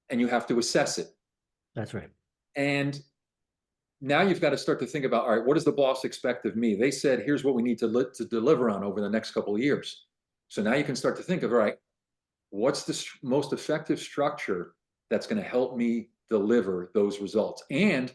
and you have to assess it. That's right. And now you've got to start to think about, all right, what does the boss expect of me? They said, here's what we need to deliver on over the next couple of years. So now you can start to think of, all right, what's the most effective structure that's going to help me deliver those results? And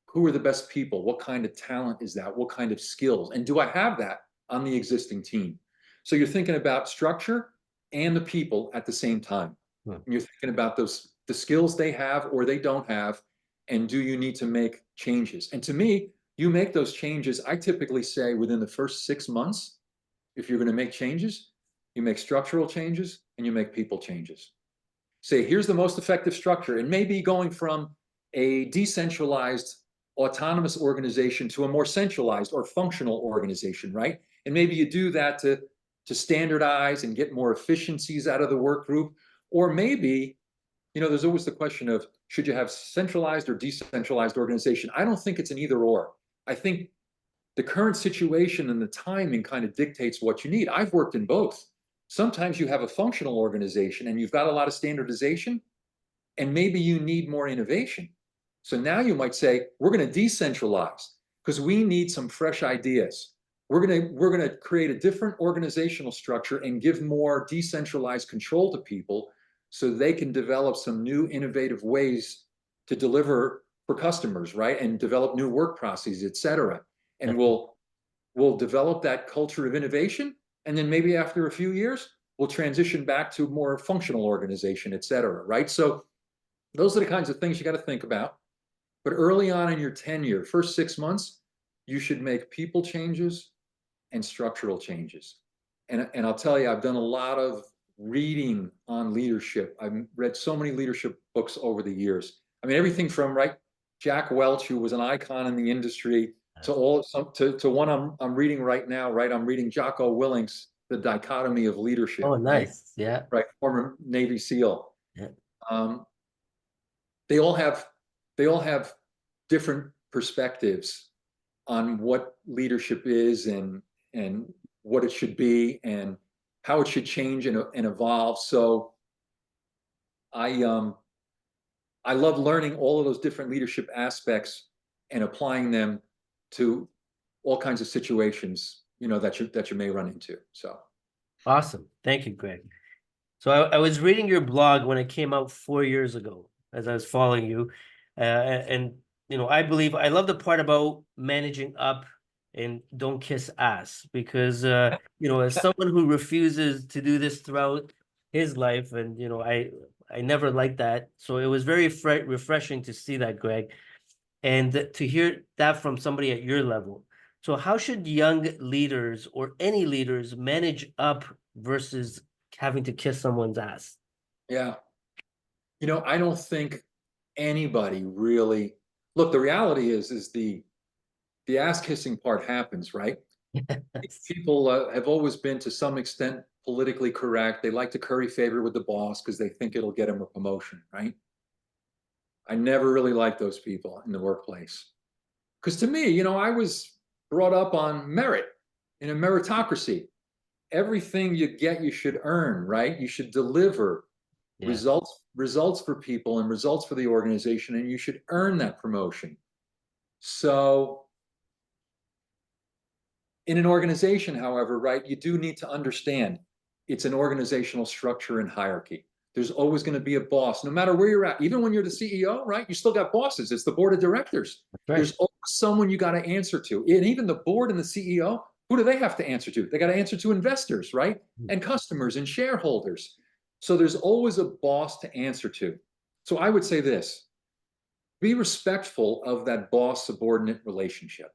who are the best people? What kind of talent is that? What kind of skills? And do I have that on the existing team? So you're thinking about structure and the people at the same time. And you're thinking about the skills they have or they don't have, and do you need to make changes? And to me, you make those changes, I typically say within the first 6 months, if you're going to make changes, you make structural changes and you make people changes. Say, here's the most effective structure. It may be going from a decentralized autonomous organization to a more centralized or functional organization, right? And maybe you do that to standardize and get more efficiencies out of the work group. Or maybe, there's always the question of, should you have centralized or decentralized organization? I don't think it's an either or. I think the current situation and the timing kind of dictates what you need. I've worked in both. Sometimes you have a functional organization and you've got a lot of standardization, and maybe you need more innovation. So now you might say, we're going to decentralize because we need some fresh ideas. We're going to create a different organizational structure and give more decentralized control to people so they can develop some new innovative ways to deliver for customers, right? And develop new work processes, et cetera. And we'll develop that culture of innovation. And then maybe after a few years, we'll transition back to more functional organization, et cetera, right? So those are the kinds of things you got to think about. But early on in your tenure, first 6 months, you should make people changes and structural changes. And I'll tell you, I've done a lot of reading on leadership. I've read so many leadership books over the years. I mean, everything from, right, Jack Welch, who was an icon in the industry, to one I'm reading right now, right? I'm reading Jocko Willink's The Dichotomy of Leadership. Oh, nice. Right? Yeah. Right, former Navy SEAL. Yeah. They all have different perspectives on what leadership is and what it should be and how it should change and evolve. So I love learning all of those different leadership aspects and applying them to all kinds of situations, that you may run into. So Awesome. Thank you, Greg. So I was reading your blog when it came out 4 years ago, as I was following you. And I love the part about managing up and don't kiss ass, because, as someone who refuses to do this throughout his life, and, I never liked that. So it was very refreshing to see that, Greg, and to hear that from somebody at your level. So how should young leaders or any leaders manage up versus having to kiss someone's ass? Yeah. I don't think anybody really, look, the reality is the ass kissing part happens, right? People have always been, to some extent, politically correct. They like to curry favor with the boss because they think it'll get them a promotion, right? I never really liked those people in the workplace. Because to me, I was brought up on merit, in a meritocracy. Everything you get, you should earn, right? You should deliver results for people and results for the organization, and you should earn that promotion. So in an organization, however, right, you do need to understand it's an organizational structure and hierarchy. There's always going to be a boss, no matter where you're at. Even when you're the CEO, right, you still got bosses. It's the board of directors. Right. There's always someone you got to answer to. And even the board and the CEO, who do they have to answer to? They got to answer to investors, right? And customers and shareholders. So there's always a boss to answer to. So I would say this: be respectful of that boss-subordinate relationship.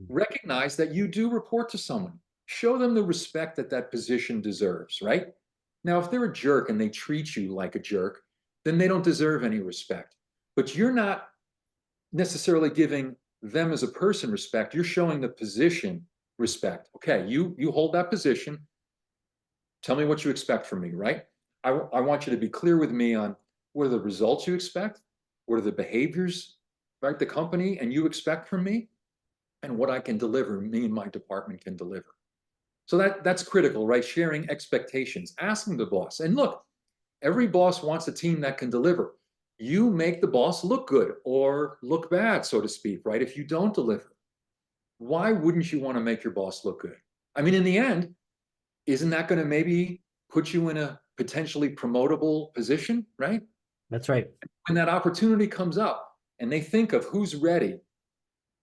Recognize that you do report to someone. Show them the respect that that position deserves, right? Now, if they're a jerk and they treat you like a jerk, then they don't deserve any respect. But you're not necessarily giving them as a person respect. You're showing the position respect. Okay, you hold that position. Tell me what you expect from me, right? I want you to be clear with me on what are the results you expect, what are the behaviors, right, the company and you expect from me, and what I can deliver, me and my department can deliver. So that's critical, right? Sharing expectations, asking the boss. And look, every boss wants a team that can deliver. you make the boss look good or look bad, so to speak, right? If you don't deliver, why wouldn't you want to make your boss look good? I mean, in the end, isn't that going to maybe put you in a potentially promotable position, right? That's right. When that opportunity comes up and they think of who's ready,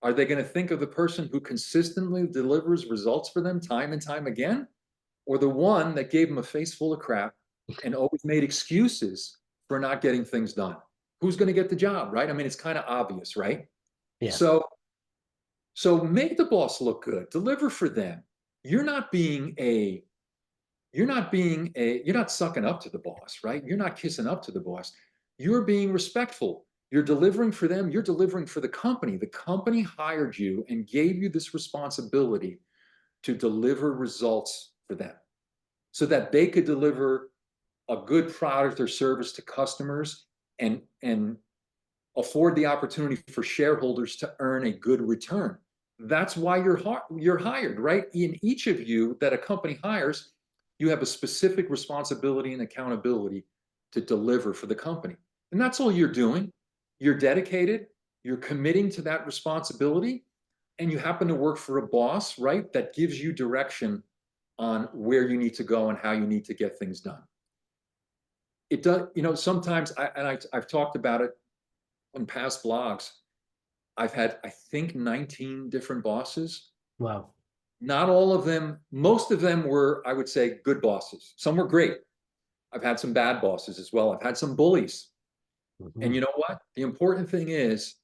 are they going to think of the person who consistently delivers results for them time and time again? Or the one that gave them a face full of crap and always made excuses for not getting things done? Who's going to get the job, right? I mean, it's kind of obvious, right? Yeah. So make the boss look good, deliver for them. You're not sucking up to the boss, right? You're not kissing up to the boss. You're being respectful. You're delivering for them. You're delivering for the company. The company hired you and gave you this responsibility to deliver results for them so that they could deliver a good product or service to customers and afford the opportunity for shareholders to earn a good return. That's why you're hired, right? In each of you that a company hires, you have a specific responsibility and accountability to deliver for the company. And that's all you're doing. You're dedicated, you're committing to that responsibility, and you happen to work for a boss, right, that gives you direction on where you need to go and how you need to get things done. It does, sometimes, I've talked about it in past blogs. I've had, I think, 19 different bosses. Wow. Not all of them, most of them were, I would say, good bosses. Some were great. I've had some bad bosses as well. I've had some bullies. And you know what? The important thing is,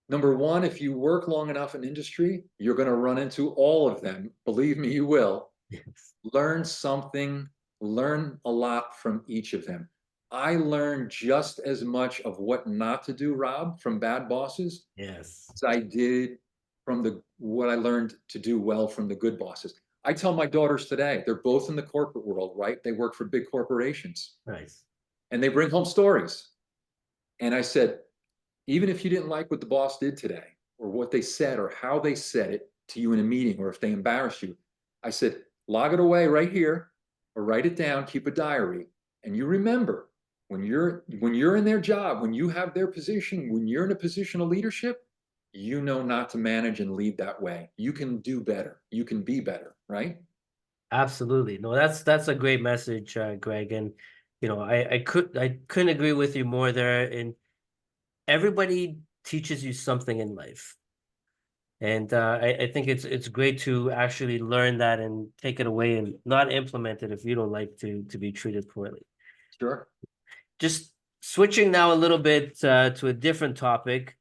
number one, if you work long enough in industry, you're going to run into all of them. Believe me, you will. Yes. Learn something, learn a lot from each of them. I learned just as much of what not to do, Rob, from bad bosses, Yes. as I did from what I learned to do well from the good bosses. I tell my daughters today, they're both in the corporate world, right? They work for big corporations. Nice. And they bring home stories. And I said, even if you didn't like what the boss did today, or what they said, or how they said it to you in a meeting, or if they embarrassed you, I said, log it away right here, or write it down, keep a diary. And you remember, when you're in their job, when you have their position, when you're in a position of leadership, you know not to manage and lead that way. You can do better. You can be better, right? Absolutely. No, that's a great message, Greg. And I couldn't agree with you more there. And everybody teaches you something in life. And I think it's great to actually learn that and take it away and not implement it if you don't like to be treated poorly. Sure. Just switching now a little bit to a different topic.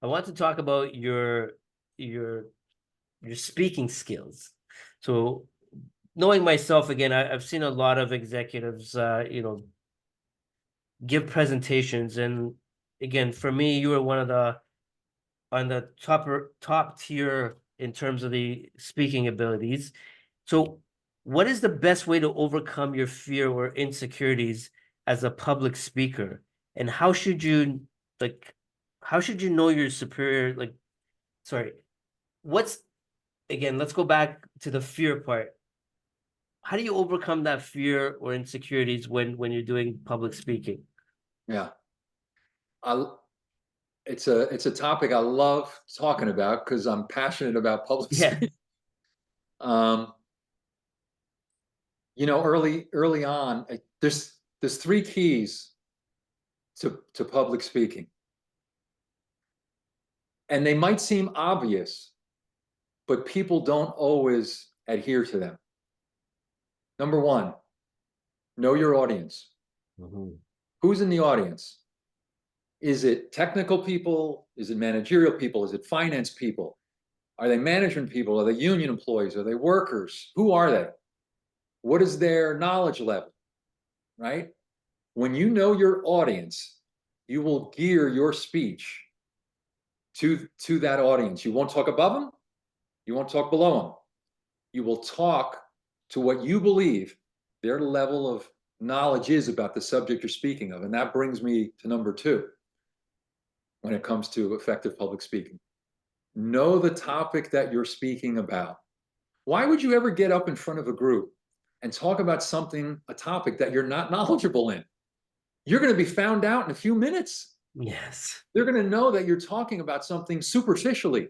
I want to talk about your speaking skills. So knowing myself again, I've seen a lot of executives, give presentations, and again, for me, you were one of the on the top tier in terms of the speaking abilities. So, what is the best way to overcome your fear or insecurities as a public speaker, and how should you know your superior? What's again? Let's go back to the fear part. How do you overcome that fear or insecurities when you're doing public speaking? Yeah. It's a topic I love talking about because I'm passionate about public Yeah. speaking. Early on, there's three keys to public speaking. And they might seem obvious, but people don't always adhere to them. Number one, know your audience. Mm-hmm. Who's in the audience? Is it technical people? Is it managerial people? Is it finance people? Are they management people? Are they union employees? Are they workers? Who are they? What is their knowledge level, right? When you know your audience, you will gear your speech to that audience. You won't talk above them. You won't talk below them. You will talk to what you believe their level of knowledge is about the subject you're speaking of. And that brings me to number two when it comes to effective public speaking. Know the topic that you're speaking about. Why would you ever get up in front of a group and talk about a topic that you're not knowledgeable in? you're going to be found out in a few minutes. Yes. They're going to know that you're talking about something superficially,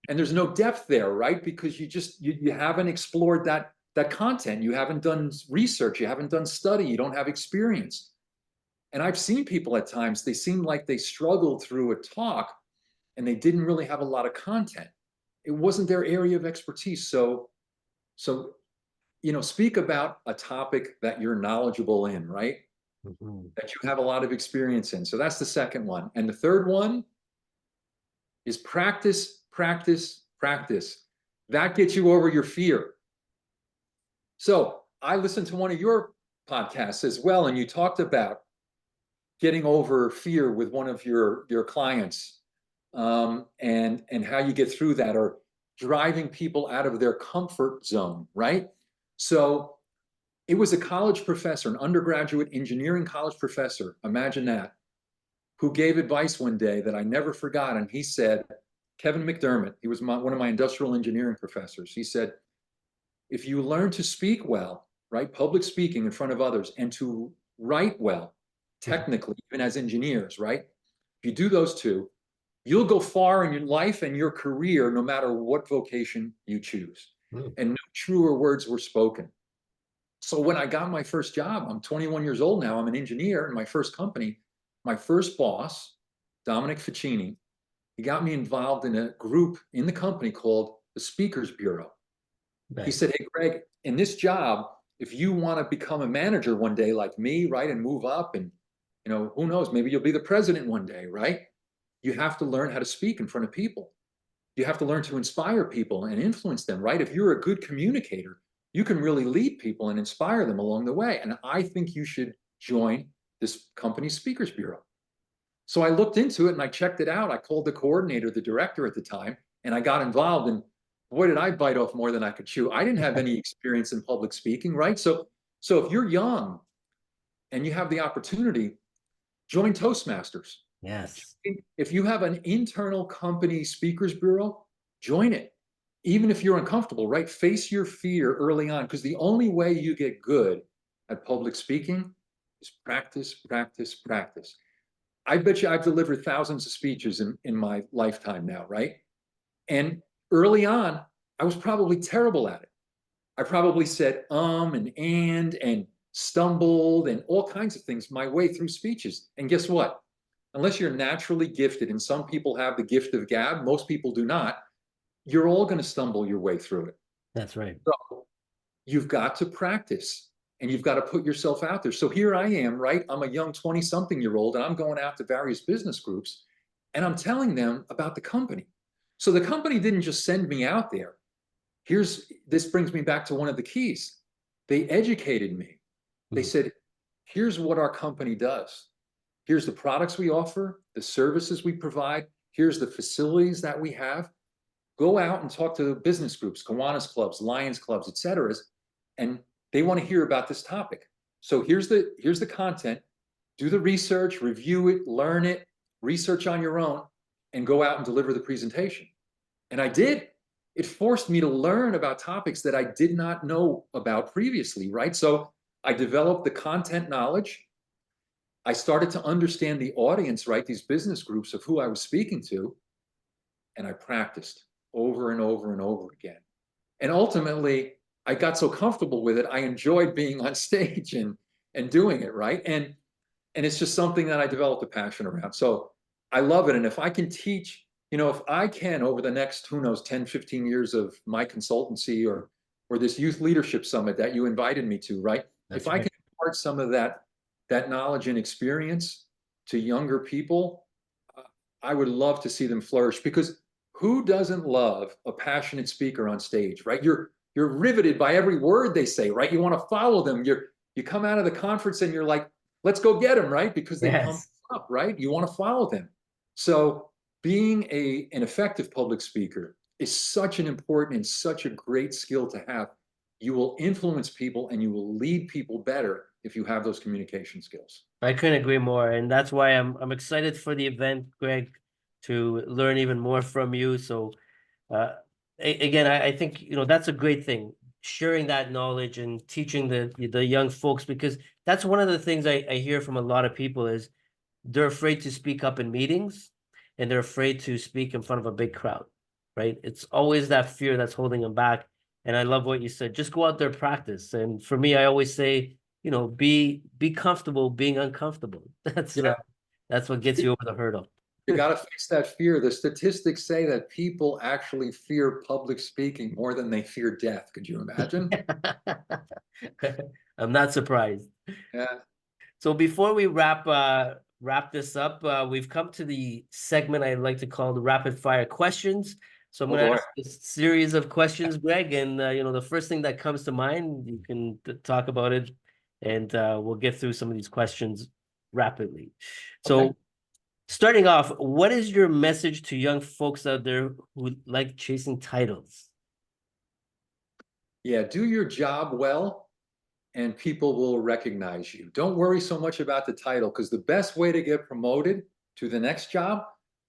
and there's no depth there, right? Because you haven't explored that content. You haven't done research. You haven't done study. You don't have experience. And I've seen people at times, they seem like they struggled through a talk and they didn't really have a lot of content. It wasn't their area of expertise. So, speak about a topic that you're knowledgeable in, right? Mm-hmm. That you have a lot of experience in. So that's the second one. And the third one is practice, practice, practice. That gets you over your fear. So I listened to one of your podcasts as well, and you talked about getting over fear with one of your clients, and how you get through that, or driving people out of their comfort zone, right? So it was a college professor, an undergraduate engineering college professor, imagine that, who gave advice one day that I never forgot. And he said, Kevin McDermott, he was one of my industrial engineering professors. He said, if you learn to speak well, right, public speaking in front of others, and to write well, technically, even as engineers, right? If you do those two, you'll go far in your life and your career, no matter what vocation you choose. And no truer words were spoken. So when I got my first job, I'm 21 years old now, I'm an engineer in my first company. My first boss, Dominic Ficini, he got me involved in a group in the company called the Speakers Bureau. Right. He said, hey, Greg, in this job, if you want to become a manager one day like me, right, and move up, and who knows, maybe you'll be the president one day, right? You have to learn how to speak in front of people. You have to learn to inspire people and influence them, right? If you're a good communicator, you can really lead people and inspire them along the way. And I think you should join this company's Speakers Bureau. So I looked into it and I checked it out. I called the coordinator, the director at the time, and I got involved. And boy, did I bite off more than I could chew. I didn't have any experience in public speaking, right? So if you're young and you have the opportunity, join Toastmasters. Yes. If you have an internal company Speakers Bureau, join it. Even if you're uncomfortable, right? Face your fear early on, because the only way you get good at public speaking is practice, practice, practice. I bet you I've delivered thousands of speeches in my lifetime now, right? And early on, I was probably terrible at it. I probably said and stumbled and all kinds of things my way through speeches. And guess what? Unless you're naturally gifted, and some people have the gift of gab, most people do not, you're all going to stumble your way through it. That's right. So you've got to practice, and you've got to put yourself out there. So here I am, right? I'm a young 20-something-year-old, and I'm going out to various business groups, and I'm telling them about the company. So the company didn't just send me out there. This brings me back to one of the keys. They educated me. They said, here's what our company does. Here's the products we offer, the services we provide. Here's the facilities that we have. Go out and talk to business groups, Kiwanis clubs, Lions clubs, et cetera, and they want to hear about this topic. So here's the content. Do the research, review it, learn it, research on your own, and go out and deliver the presentation. And I did. It forced me to learn about topics that I did not know about previously, right? So I developed the content knowledge. I started to understand the audience, right? These business groups of who I was speaking to, and I practiced over and over and over again. And ultimately, I got so comfortable with it, I enjoyed being on stage and doing it, right? And it's just something that I developed a passion around. So I love it. And if I can teach, if I can over the next, who knows, 10, 15 years of my consultancy or this youth leadership summit that you invited me to, right? If I can impart some of that knowledge and experience to younger people, I would love to see them flourish, because who doesn't love a passionate speaker on stage, right? You're riveted by every word they say, right? You want to follow them. You come out of the conference and you're like, let's go get them, right? Because they pump up, right? You want to follow them. So being an effective public speaker is such an important and such a great skill to have. You will influence people and you will lead people better if you have those communication skills. I couldn't agree more. And that's why I'm excited for the event, Greg, to learn even more from you. So again, I think, that's a great thing, sharing that knowledge and teaching the young folks, because that's one of the things I hear from a lot of people is they're afraid to speak up in meetings and they're afraid to speak in front of a big crowd, right? It's always that fear that's holding them back. And I love what you said. Just go out there, practice. And for me, I always say, you know, be comfortable being uncomfortable. That's what gets you over the hurdle. You got to fix that fear. The statistics say that people actually fear public speaking more than they fear death. Could you imagine? I'm not surprised. Yeah. So before we wrap this up, we've come to the segment I like to call the rapid fire questions. So I'm going to ask a series of questions, Greg, and you know, the first thing that comes to mind, you can talk about it, and we'll get through some of these questions rapidly. So starting off, what is your message to young folks out there who like chasing titles? Yeah, do your job well and people will recognize you. Don't worry so much about the title, because the best way to get promoted to the next job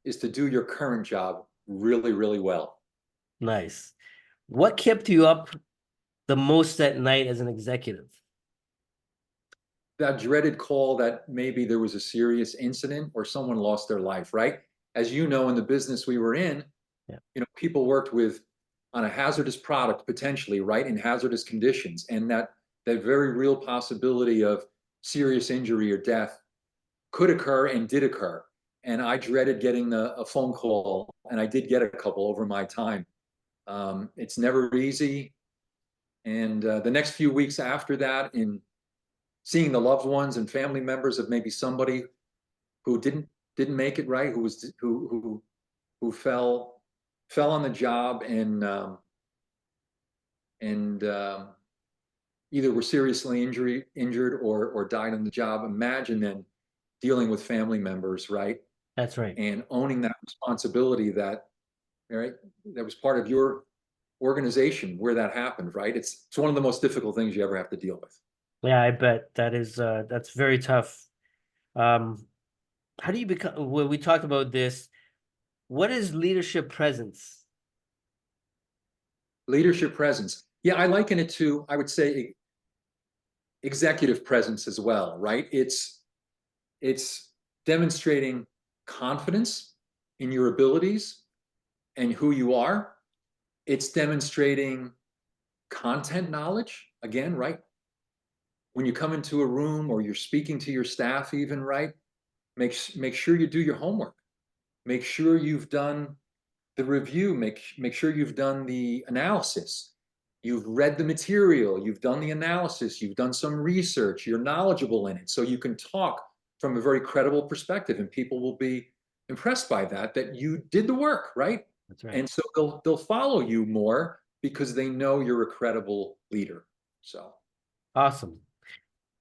is to do your current job really, really well. Nice. What kept you up the most at night as an executive? That dreaded call that maybe there was a serious incident or someone lost their life, right? As you know, in the business we were in, you know, people worked on a hazardous product potentially, right, in hazardous conditions, and that very real possibility of serious injury or death could occur and did occur. And I dreaded getting a phone call, and I did get a couple over my time. It's never easy. And the next few weeks after that, in seeing the loved ones and family members of maybe somebody who didn't make it, right, who fell on the job and either were seriously injured or died on the job. Imagine then dealing with family members, right? That's right. And owning that responsibility that was part of your organization where that happened, right? It's one of the most difficult things you ever have to deal with. Yeah, I bet that's very tough. How do you become, well, we talked about this. What is leadership presence? Leadership presence. Yeah, I liken it to, I would say, executive presence as well, right? It's demonstrating confidence in your abilities and who you are. It's demonstrating content knowledge, again, right? When you come into a room or you're speaking to your staff even, right? Make sure you do your homework. Make sure you've done the review. Make sure you've done the analysis. You've read the material. You've done the analysis. You've done some research. You're knowledgeable in it. So you can talk from a very credible perspective, and people will be impressed by that you did the work, right? That's right. And so they'll follow you more because they know you're a credible leader. So awesome.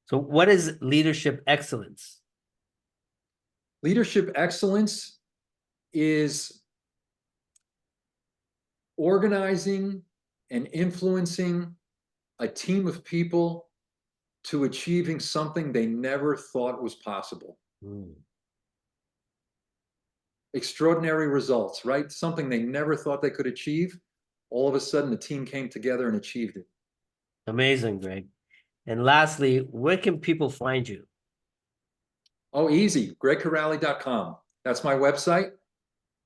So what is leadership excellence? Leadership excellence is organizing and influencing a team of people to achieving something they never thought was possible. Extraordinary results, right? Something they never thought they could achieve. All of a sudden, the team came together and achieved it. Amazing, Greg. And lastly, where can people find you? Oh, easy. 𝐸𝐵𝐾 That's my website.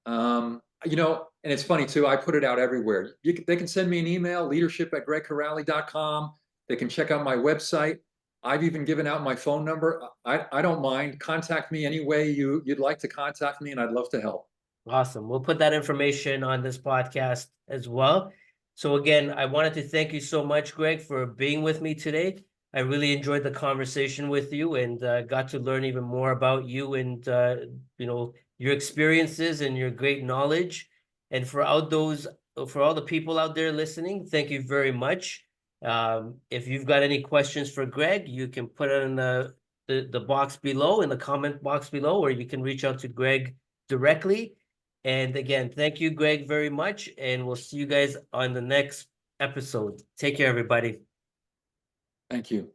You know, and it's funny too, I put it out everywhere. They can send me an email, leadership@𝐸𝐵𝐾. They can check out my website. I've even given out my phone number. I don't mind. Contact me any way you'd like to contact me, and I'd love to help. Awesome. We'll put that information on this podcast as well. So again, I wanted to thank you so much, Greg, for being with me today. I really enjoyed the conversation with you and got to learn even more about you and you know, your experiences and your great knowledge. And for all the people out there listening, thank you very much. If you've got any questions for Greg, you can put it in the box below, in the comment box below, or you can reach out to Greg directly. And again, thank you, Greg, very much. And we'll see you guys on the next episode. Take care, everybody. Thank you.